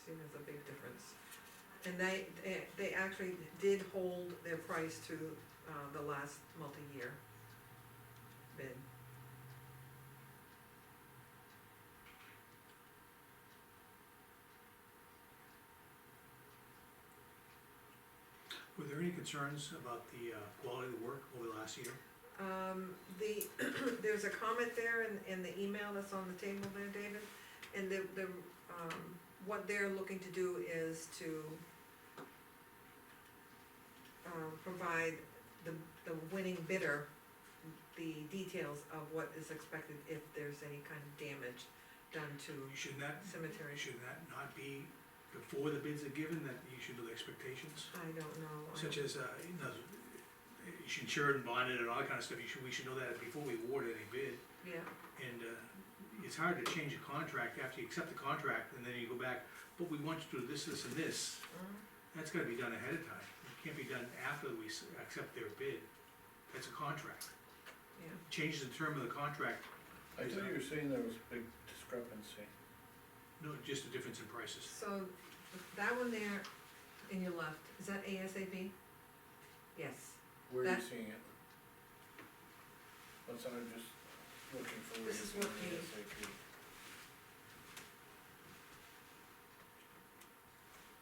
See, there's a big difference. And they actually did hold their price to, the last multi-year bid. Were there any concerns about the, quality of the work over the last year? There's a comment there in the email that's on the table there, David, and what they're looking to do is to, provide the winning bidder the details of what is expected if there's any kind of damage done to Shouldn't that not be before the bids are given, that you should know the expectations? I don't know. Such as, you should insure it and bond it and all that kind of stuff, we should know that before we award any bid. Yeah, And, it's hard to change a contract after you accept the contract, and then you go back, but we want you to do this, this, and this. That's gotta be done ahead of time, it can't be done after we accept their bid, that's a contract. Yeah, changes the term of the contract, I thought you were saying there was big discrepancy. no, just a difference in prices. so that one there in your left, is that ASAP? Yes, Where are you That- seeing it? That's what I'm just looking for. This is what the- ASAP.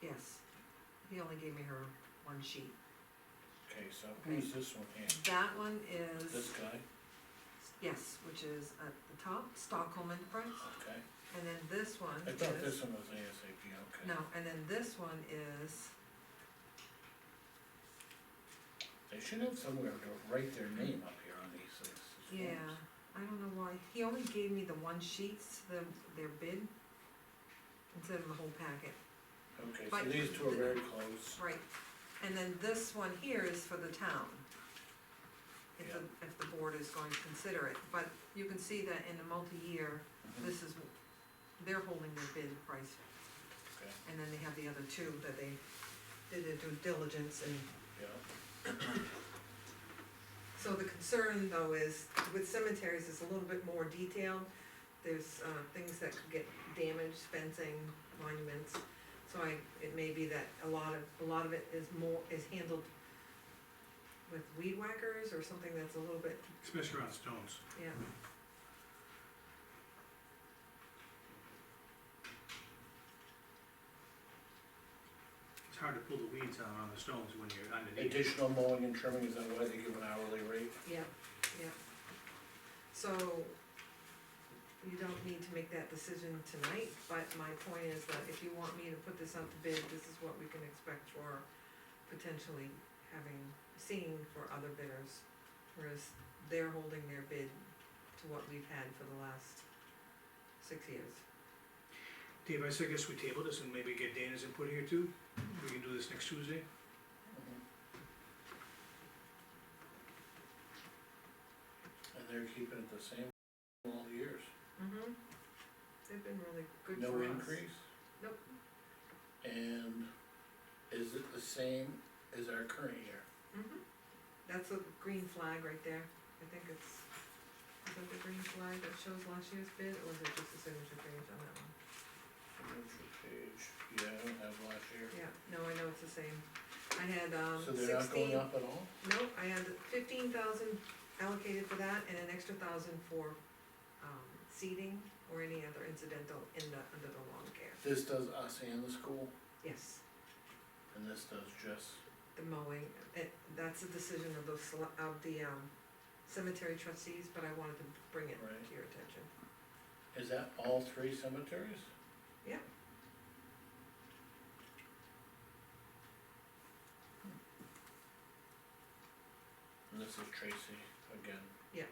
yes. He only gave me her one sheet. Okay, so who's this one here? That one is. This guy? Yes, which is at the top, Stockholm Enterprise, Okay. and then this one I thought this is, one was ASAP, okay. no, and then this one is, They should have somewhere to write their name up here on these things. these yeah, forms. I don't know why, he only gave me the one sheet, their bid, instead of the whole packet. Okay, so But these two are the- very close. Right, and then this one here is for the town. Yeah. If the board is going to consider it, but you can see that in a multi-year, Mhm. this is, they're holding their bid price, Okay, and then they have the other two that they did their due diligence and. yeah, So the concern though is, with cemeteries, it's a little bit more detailed. There's, things that could get damaged, fencing, monuments. So it may be that a lot of it is handled with weed whackers or something that's a little bit, Especially around stones. yeah. It's hard to pull the weeds out on the stones when you're underneath. additional mowing and trimming, is that why they give an hourly rate? Yeah, yeah. So, you don't need to make that decision tonight, but my point is that if you want me to put this out to bid, this is what we can expect for potentially seeing for other bidders. Whereas they're holding their bid to what we've had for the last 6 years. Dave, I guess we table this and maybe get Dana's input here too. We can do this next Tuesday. Mhm. And they're keeping it the same all the years? Mm-hmm. They've been really good for us. No increase? Nope. And is it the same as our current year? Mm-hmm. That's a green flag right there. I think is that the green flag that shows last year's bid, or is it just a signature page on that one? Signature page, yeah, I don't have last year. Yeah, no, I know it's the same. I had, So they're not going 16, up at all? no, I had 15,000 allocated for that and an extra 1,000 for, seating or any other incidental under the lawn care. This does us and the school, Yes, and this does just, the mowing, that's a decision of the cemetery trustees, but I wanted to bring it Right. to your attention. is that all three cemeteries? Yeah. And this is Tracy again. Yeah.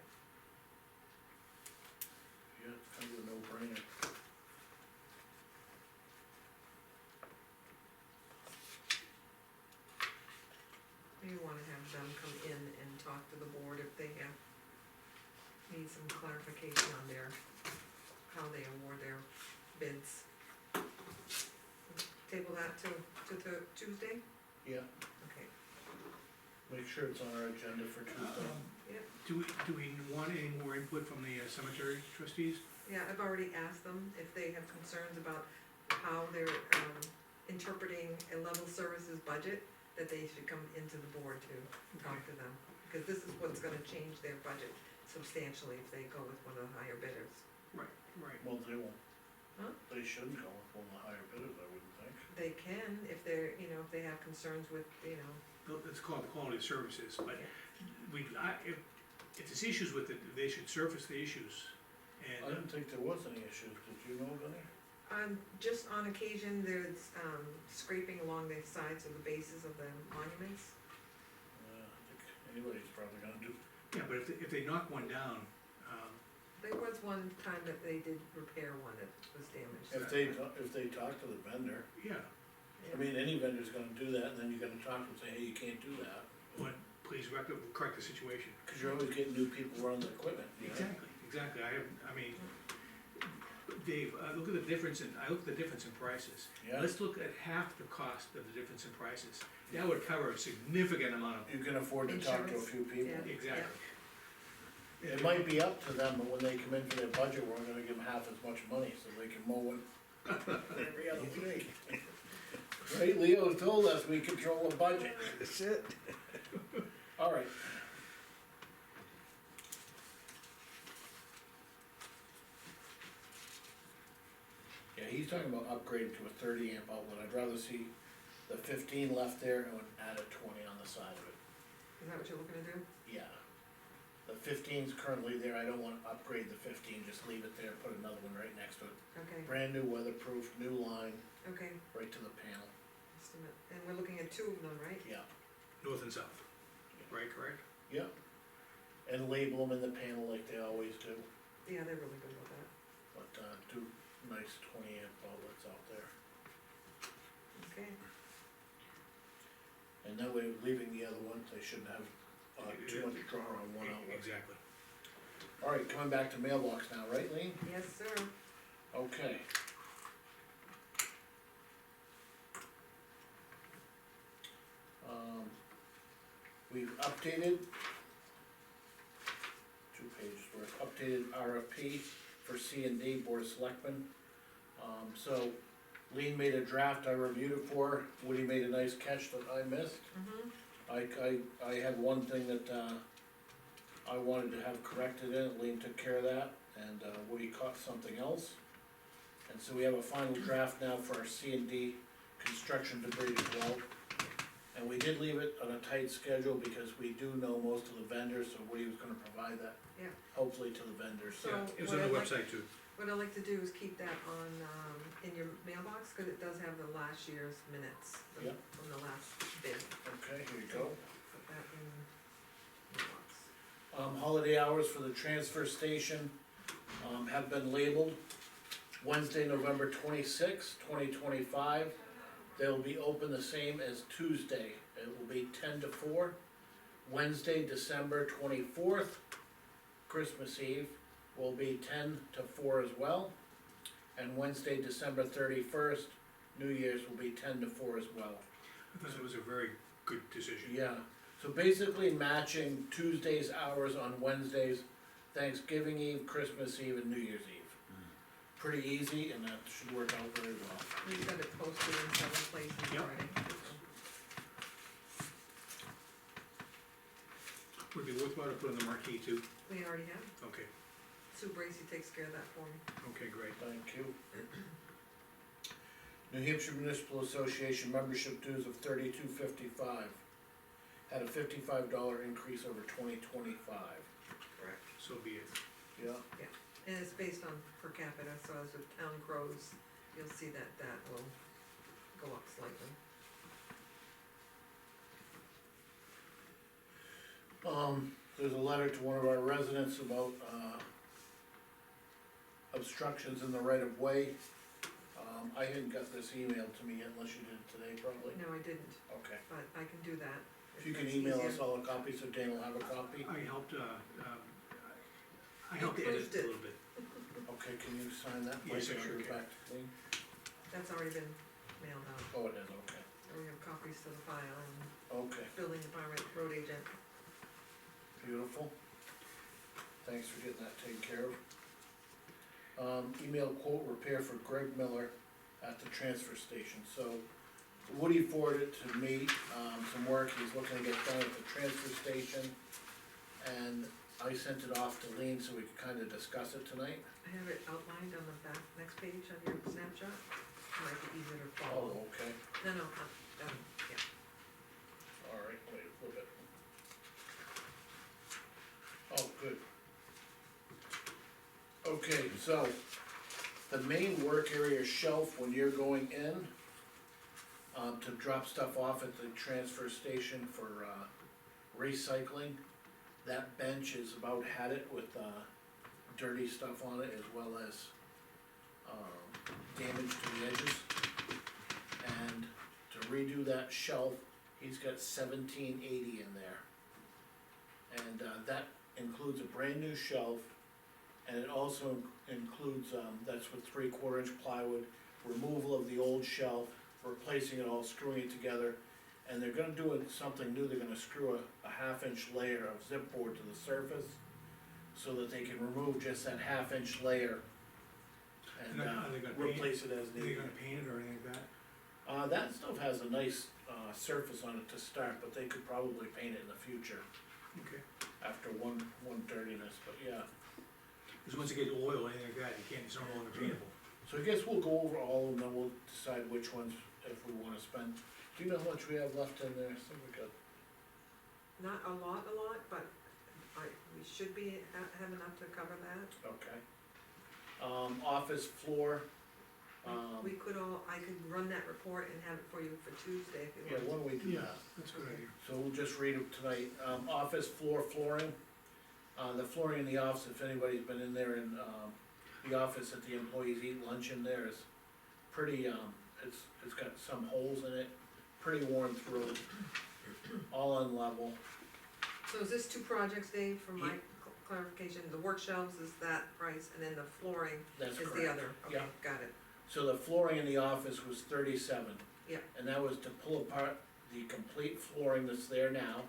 Yeah, it's kind of a no-brainer. Maybe wanna have them come in and talk to the board if they need some clarification on how they award their bids. Table that to Tuesday? Yeah, Okay. make sure it's on our agenda for Tuesday. Do we want any more input from the cemetery trustees? Yeah, I've already asked them if they have concerns about how they're, interpreting a level services budget, that they should come into the board to talk to them. Because this is what's gonna change their budget substantially if they go with one of the higher bidders. Right. Well, they won't. Huh? They shouldn't go with one of the higher bidders, I wouldn't think. They can, if they're, if they have concerns with, It's called the quality of services, but if there's issues with it, they should surface the issues. I And, didn't think there was any issues, did you know of any? just on occasion, there's, scraping along the sides of the bases of the monuments. I think anybody's probably gonna do. yeah, but if they knock one down, There was one time that they did repair one that was damaged. If they talk to the vendor, yeah, I mean, any vendor's gonna do that, and then you're gonna talk to them and say, hey, you can't do that. but please correct the situation. Cause you're always getting new people running the equipment, you know? Exactly, I mean, Dave, I look at the difference in prices. Yeah, Let's look at half the cost of the difference in prices. That would cover a significant amount of, you can afford to talk to a Insurance, few people. yeah. exactly. It might be up to them, but when they come in for their budget, we're gonna give them half as much money, so they can mow it every other week. Right, Leo told us we control the budget. That's it. Alright. Yeah, he's talking about upgrading to a 30 amp outlet, I'd rather see the 15 left there and add a 20 on the side of it. Is that what you're looking to do? Yeah. The 15's currently there, I don't wanna upgrade the 15, just leave it there, put another one right next to it. Okay, Brand new weatherproof, new line, okay, right to the panel, estimate, and we're looking at two of them, right? yeah, North and south, right, correct? yeah. And label them in the panel like they always do, Yeah, they're really good with that, but, two nice 20 amp outlets out there. okay. And that way, leaving the other one, they shouldn't have, too much draw on one outlet. Exactly. Alright, coming back to mailbox now, right, Lean? Yes, sir. Okay. We've updated, 2 pages worth, updated RFP for C&D Board of Selectmen. So Lean made a draft, I reviewed it for her, Woody made a nice catch that I missed. Mm-hmm. I had one thing that, I wanted to have corrected in it, Lean took care of that, and, Woody caught something else. And so we have a final draft now for our C&D construction debris as well. And we did leave it on a tight schedule because we do know most of the vendors, so Woody was gonna provide that. Yeah. Hopefully to the vendors. So Yeah, it was what on the I'd like- website too. What I like to do is keep that on, in your mailbox, cause it does have the last year's minutes from Yep. from the last bid. Okay, here you go. Put that in mailbox. Holiday hours for the transfer station, have been labeled. Wednesday, November 26th, 2025. They'll be open the same as Tuesday. It will be 10 to 4. Wednesday, December 24th, Christmas Eve, will be 10 to 4 as well. And Wednesday, December 31st, New Year's will be 10 to 4 as well. I thought it was a very good decision. Yeah, so basically matching Tuesday's hours on Wednesdays, Thanksgiving Eve, Christmas Eve, and New Year's Eve. Pretty easy, and that should work out very well. We've got it posted in several places Yep. already. Would be worthwhile to put on the marquee too. We already have, Okay, Sue Bracy takes care of that for me. okay, great. Thank you. New Hampshire Municipal Association membership dues of $32.55. Had a $55 increase over 2025. Correct. So be it. Yeah, And it's based on per capita, so as the town grows, you'll see that that will go up slightly. there's a letter to one of our residents about, obstructions in the right of way. I hadn't got this emailed to me yet, unless you did it today probably. No, I didn't, Okay, but I can do that. if you can that's email us easier. all a copy, so Dan will have a copy. I helped edit Improved a it. little bit. Okay, can you sign that? Yes, I Mike, and sure give it can. back to me? That's already been mailed out, Oh, it is, okay, and we have copies to the file, and okay, building department, road agent. beautiful. Thanks for getting that taken care of. Email quote repair for Greg Miller at the transfer station, so Woody forwarded to me, some work he's looking to get done at the transfer station. And I sent it off to Lean so we could kinda discuss it tonight. I have it outlined on the back, next page of your snapshot, might be easier to follow. Oh, okay, No, yeah, alright, wait, flip it. Oh, good. Okay, so, the main work area shelf when you're going in, to drop stuff off at the transfer station for, recycling, that bench is about had it with, dirty stuff on it as well as, damage to the edges. And to redo that shelf, he's got $17.80 in there. And, that includes a brand new shelf, and it also includes, that's with 3/4 inch plywood, removal of the old shelf, replacing it all, screwing it together, and they're gonna do something new, they're gonna screw a 1/2 inch layer of zip board to the surface, so that they can remove just that half-inch layer. And, Are they gonna paint, replace it as are they needed. gonna paint it or anything like that? That stuff has a nice, surface on it to start, but they could probably paint it in the future Okay, after one dirtiness, but yeah. cause once you get oil or anything like that, you can't, it's no longer paintable. So I guess we'll go over all of them, then we'll decide which ones, if we wanna spend. Do you know how much we have left in there? I think we got, Not a lot, but we should have enough to cover that. okay. Office floor, We could I could run that report and have it for you for Tuesday if you yeah, want. why don't we do Yeah, that? that's a good idea. So we'll just read it tonight. Office floor flooring. The flooring in the office, if anybody's been in there in, the office that the employees eat lunch in there is pretty, it's got some holes in it, pretty worn through, all unlevel. So is this two projects, Dave, for my Ye- clarification? The work shelves is that price, and then the flooring That's is correct. the other? Okay, Yeah. got it. So the flooring in the office was 37. Yeah. And that was to pull apart the complete flooring that's there now,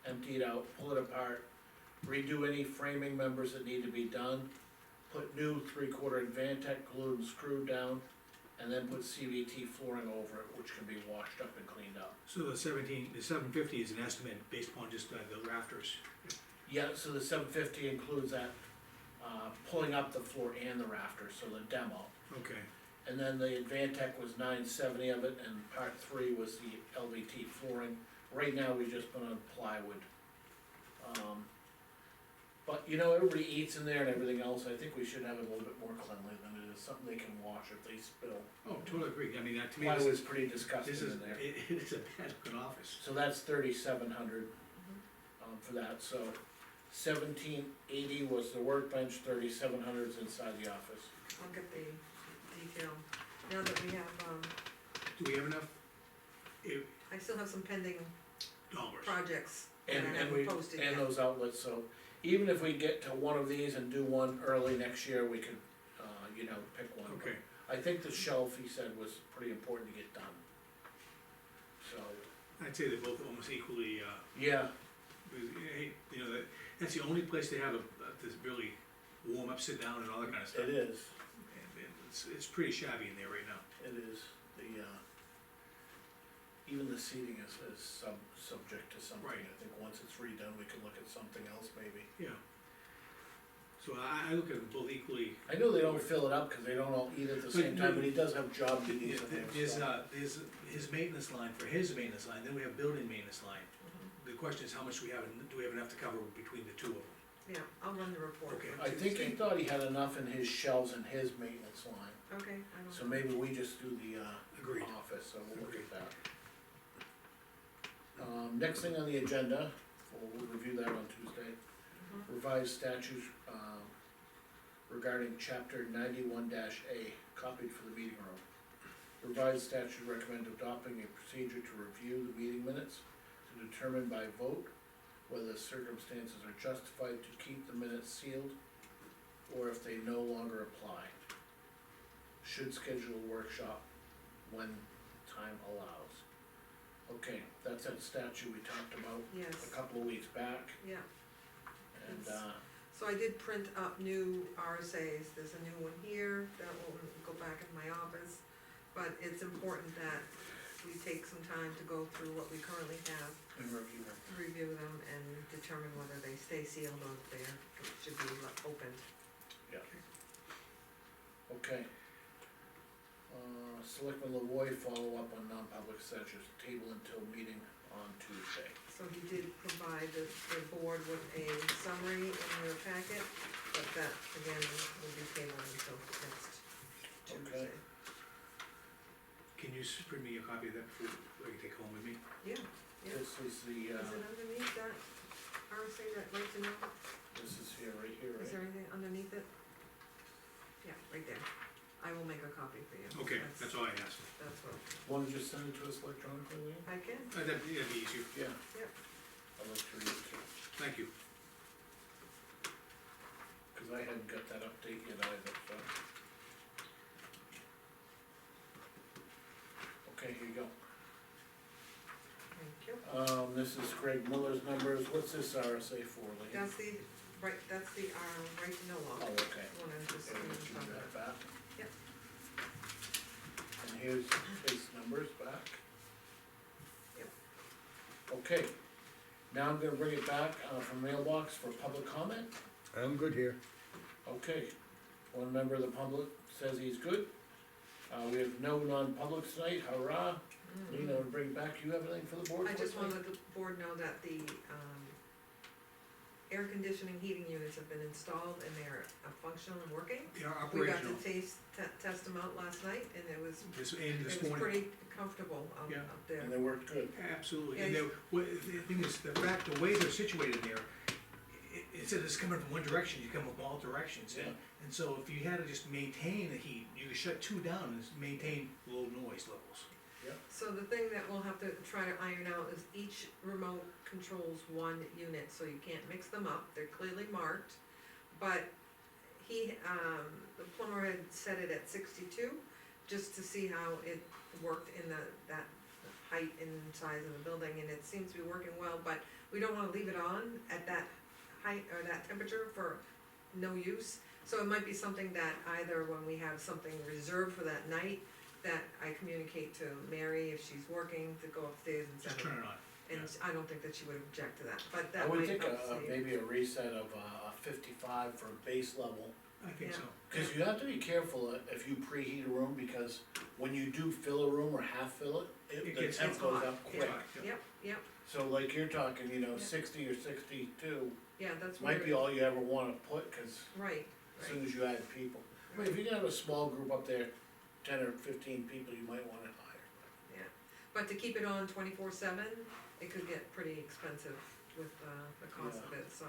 empty it out, pull it apart, redo any framing members that need to be done, put new 3/4 Advantech glued and screwed down, and then put CVT flooring over it, which can be washed up and cleaned up. So the 750 is an estimate based upon just the rafters. Yeah, so the 750 includes that, pulling up the floor and the rafters, so the demo. Okay, And then the Advantech was 970 of it, and part 3 was the LVT flooring. Right now, we just put on plywood. But, you know, everybody eats in there and everything else, I think we should have it a little bit more cleanly than it is, something they can wash if they spill. oh, totally agree, I mean, that to me, Plywood's pretty disgusting this is, in there. it is a bad looking office. So that's 3,700, for that, so 1,780 was the workbench, 3,700 is inside the office. I'll get the detail. Now that we have, Do we have enough I still have some pending dollars? projects that And, I and haven't we, posted and yet. those outlets, so even if we get to one of these and do one early next year, we could, you know, pick one. Okay, I think the shelf, he said, was pretty important to get done. So, I'd say they're both almost equally, yeah, you know, that's the only place they have this really warm up, sit down and all that kind of stuff. it is, And it's pretty shabby in there right now. it is, even the seating is subject to something. Right. I think once it's redone, we can look at something else maybe. Yeah. So I look at them both equally. I know they don't fill it up, cause they don't all eat at the same time, but he does have job duties in there. There's his maintenance line for his maintenance line, then we have building maintenance line. Mhm. The question is, how much do we have enough to cover between the two of them? Yeah, I'll run the report. Okay. for I think he Tuesday. thought he had enough in his shelves and his maintenance line, Okay, I don't know. so maybe we just do the, Agreed. office, so we'll look at that. Next thing on the agenda, we'll review that on Tuesday, Mhm. revised statutes, regarding chapter 91-A, copied for the meeting room. Revised statute recommend adopting a procedure to review the meeting minutes to determine by vote whether circumstances are justified to keep the minutes sealed or if they no longer apply. Should schedule a workshop when time allows. Okay, that's that statute we talked about Yes, a couple of weeks back, yeah. and, So I did print up new RSAs, there's a new one here, that will go back in my office. But it's important that we take some time to go through what we currently have, and review them. review them, and determine whether they stay sealed or if they should be opened. Okay. Selectman Lavoy, follow up on non-public sessions, table until meeting on Tuesday. So he did provide the board with a summary in your packet, but that, again, will be tabled until next Tuesday. Okay. Can you print me a copy of that before I can take home with me? Yeah, yeah. This is the, Is it underneath that RSA, that right to know? this is here, right here, Is right? there anything underneath it? Yeah, right there. I will make a copy for you. Okay, that's all I asked. That's what, Wanna just send it to us electronically, Lean? I can, That'd be easier. Yeah. Yep. I'd like to read it too, Thank you. cause I hadn't got that update yet either, so. Okay, here you go. thank you. This is Greg Miller's numbers, what's this RSA for, Lean? That's the Right, that's the, right to know law. Oh, okay. One I'm just, Okay, let's talking do about. that back. Yep. And here's his numbers back. Yep. Okay, now I'm gonna bring it back, from mailbox for public comment. I'm good here. Okay, one member of the public says he's good. We have no non-publics tonight, hurrah. Lean, I'll bring it back, you have anything for the board? I just for us wanna let the board know that the, air conditioning heating units have been installed and they're functional and working. They are We got operational, to test them out last night and it was, this it was morning, pretty comfortable out, Yeah. up tonight? there. And they worked good. absolutely, Yeah, and the thing is, the way they're situated there, instead of just coming from one direction, you come from all directions, Yeah. and so if you had to just maintain the heat, you could shut two down and just maintain low noise levels. So the thing that we'll have to try to iron out is each remote controls one unit, so you can't mix them up, they're clearly marked. But he, the plumber had set it at 62, just to see how it worked in that height and size of the building, and it seems to be working well, but we don't wanna leave it on at that height or that temperature for no use. So it might be something that either when we have something reserved for that night, that I communicate to Mary if she's working, to go upstairs and set Just it. turn it on. And I don't think that she would object to that, but I that would might think help a, save. maybe a reset of a 55 for base level. I think Yeah. so. Cause you have to be careful if you preheat a room, because when you do fill a room or half fill it, It the gets temp It's goes hot, up yeah. quick. Yep, yep, So like you're talking, Yeah. 60 or 62 yeah, that's might where, be all you ever wanna put, cause right, as right. soon as you add people. I mean, if you can have a small group up there, 10 or 15 people, you might want it higher. But to keep it on 24/7, it could get pretty expensive with, the cost of it, so,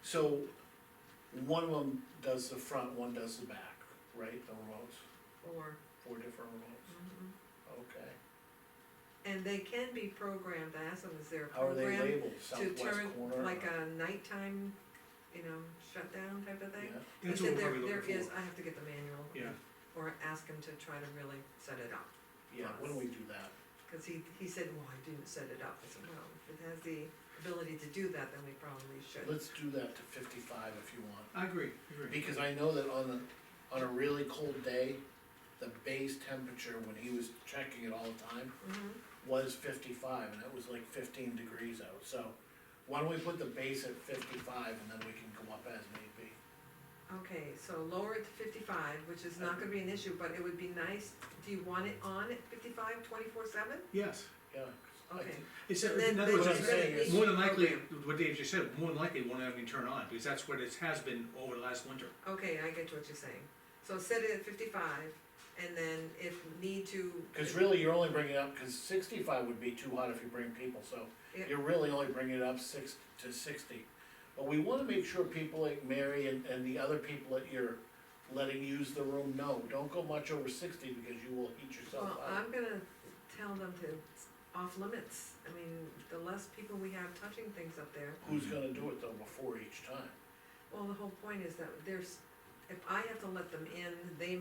So, one of them does the front, one does the back, right, the remotes, or, 4 different remotes, mhm. okay. And they can be programmed, I asked them, is there a How are they program labeled, to southwest turn, corner? like a nighttime, shutdown type of thing? Yeah, He That's said what we're there, probably there looking is, for. I have to get the manual. Yeah. Or ask him to try to really set it up, yeah, when do we do that? cause he said, well, I didn't set it up, I said, well, if it has the ability to do that, then we probably should. Let's do that to 55 if you want, I agree. because I know that on a really cold day, the base temperature, when he was checking it all the time, Mhm. was 55, and it was like 15 degrees out, so why don't we put the base at 55, and then we can go up as may be. Okay, so lower it to 55, which is not gonna be an issue, but it would be nice, do you want it on at 55, 24/7? Yes, Yeah. I Okay. think- it's, And in then other what words, I'm it's saying is- more than likely, what Dave just said, more than likely it won't even turn on, because that's what it has been over the last winter. Okay, I get what you're saying. So set it at 55, and then if need to. Cause really, you're only bringing it up, cause 65 would be too hot if you bring people, so Yeah. you're really only bringing it up 6 to 60. But we wanna make sure people like Mary and the other people that you're letting use the room know, don't go much over 60 because you will heat yourself Well, out. I'm gonna tell them to, off limits. I mean, the less people we have touching things up there, Who's gonna do it though before each time? well, the whole point is that there's, if I have to let them in, they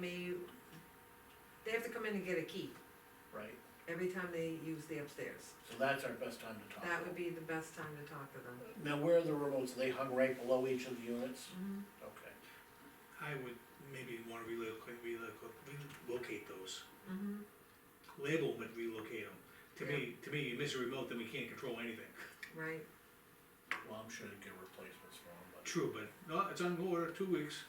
have to come in and get a key Right, every time they use the upstairs. so that's our best time to talk. That would be the best time to talk to them. Now, where are the remotes? Are they hung right below each of the units? Okay. I would maybe wanna relocate those. Mm-hmm. Label, but relocate them. To me, you miss a remote, then we can't control anything. Right, Well, I'm sure they get replacements for them, but, True, but, no, it's on order, 2 weeks.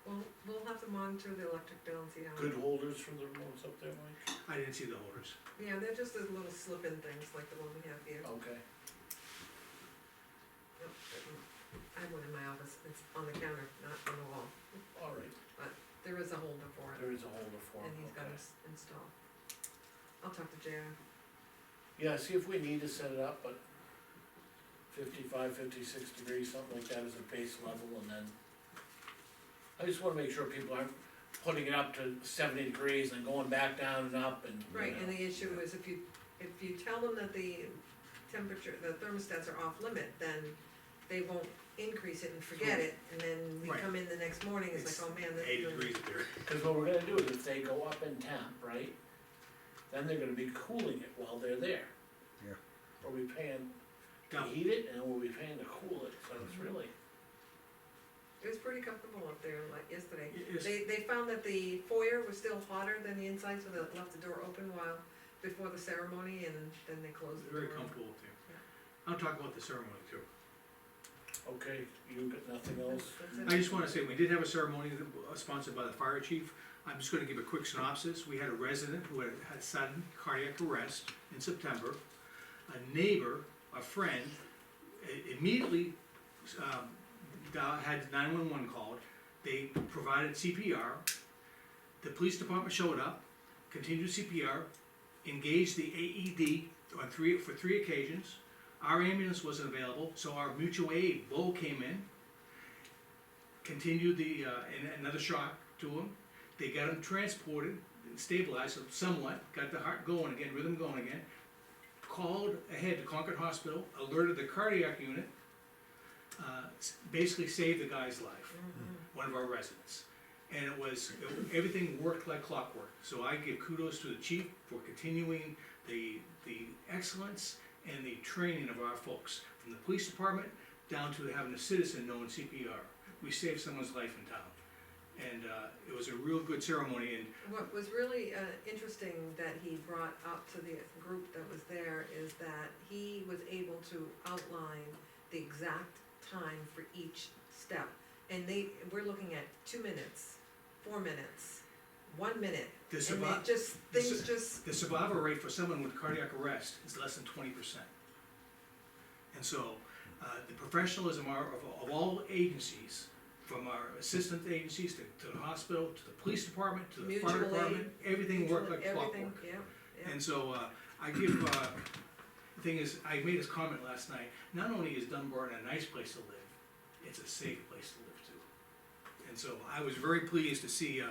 well, we'll have to monitor the electric bill and see how. good holders for the remotes up there, Mike? I didn't see the holders. Yeah, they're just those little slip-in things like the one we have here. Okay, Yep, I have one in my office, it's on the counter, not on the wall. alright, There is a holder for it, there is a holder for and them, he's got okay. it installed. I'll talk to JR. Yeah, see if we need to set it up, but 55, 56 degrees, something like that as a base level, and then I just wanna make sure people aren't putting it up to 70 degrees and going back down and up and. you Right, know. and the issue is if you tell them that the temperature, the thermostats are off limit, then they won't increase it and forget it, and then we Right. come in the next morning, it's like, oh man, this 80 is. degrees up there. Cause what we're gonna do is if they go up in temp, right, then they're gonna be cooling it while they're there. are we paying to Now, heat it, and are we paying to cool it, so it's really, It was pretty comfortable up there like yesterday. Is- They found that the foyer was still hotter than the inside, so they left the door open while, before the ceremony, and then they closed the door. very comfortable up there. I'll talk about the ceremony too. okay, you got nothing else? That's it. I just wanna say, we did have a ceremony sponsored by the fire chief. I'm just gonna give a quick synopsis. We had a resident who had sudden cardiac arrest in September. A neighbor, a friend, immediately, had 911 called. They provided CPR. The police department showed up, continued CPR, engaged the AED for three occasions. Our ambulance wasn't available, so our mutual aid, Bo, came in, continued and another shock to him. They got him transported, stabilized somewhat, got the heart going again, rhythm going again. Called ahead to Concord Hospital, alerted the cardiac unit, basically saved the guy's life, one of our residents. And everything worked like clockwork. So I give kudos to the chief for continuing the excellence and the training of our folks, from the police department down to having a citizen knowing CPR. We saved someone's life in town. And it was a real good ceremony, and What was really interesting that he brought up to the group that was there is that he was able to outline the exact time for each step. And we're looking at 2 minutes, 4 minutes, 1 minute, the and survival. it just, things just, The survival rate for someone with cardiac arrest is less than 20%. And so, the professionalism of all agencies, from our assistant agencies to the hospital, to the police department, to the fire Mutual aid, department, everything worked like everything, clockwork. yeah. And so, I give, the thing is, I made this comment last night, not only is Dunbarton a nice place to live, it's a safe place to live too. And so I was very pleased to see,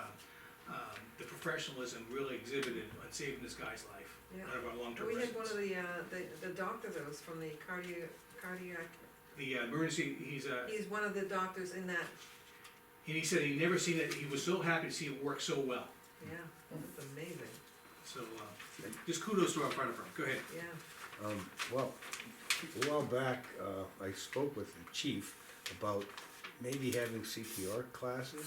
the professionalism really exhibited on saving this guy's life, Yeah. out of our long-term We had one residents. of the doctor that was from the cardiac, The emergency, he's he's one of the doctors in that, and he said he never seen it, he was so happy to see it work so well. yeah, that's amazing, So, just kudos to our fire department, go ahead. yeah. Well, a while back, I spoke with the chief about maybe having CPR classes,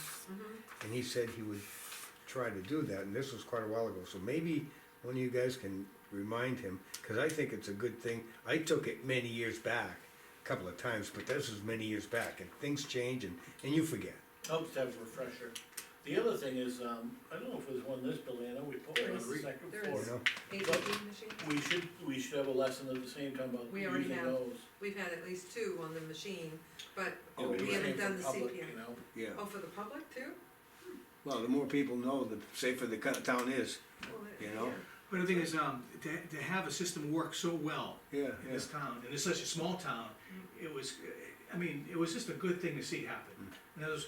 and he said he would try to do that, and this was quite a while ago, so maybe one of you guys can remind him, cause I think it's a good thing. I took it many years back, a couple of times, but this was many years back, and things change, and you forget. Helps to have a refresher. The other thing is, I don't know if there's one in this building, I know we put one on the There is. second There floor. is. You know, AED machine, We should have a lesson at the same time about We already using have. those. we've had at least 2 on the machine, but Oh, we you haven't Same done for the public, CPR. you know. yeah, Oh, for the public too? well, the more people know, the safer the town is, Well, You know? yeah. But the thing is, to have a system work so well yeah, in this town, and it's such a small town, it was, it was just a good thing to see happen. And that was,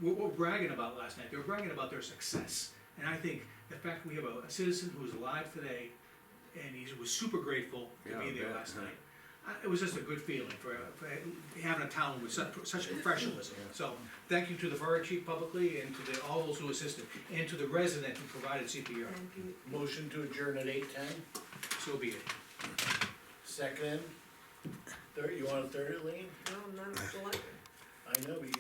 what we're bragging about last night, they were bragging about their success. And I think the fact we have a citizen who is alive today, and he was super grateful to Yeah, be there yeah, last yeah. night. It was just a good feeling for having a town with such professionalism. Yeah. So, thank you to the fire chief publicly, and to all those who assisted, and to the resident who provided CPR. And you- Motion to adjourn at 8:10, So be it. second, third, you want a third, Lean? No, I'm not selected. I know, but you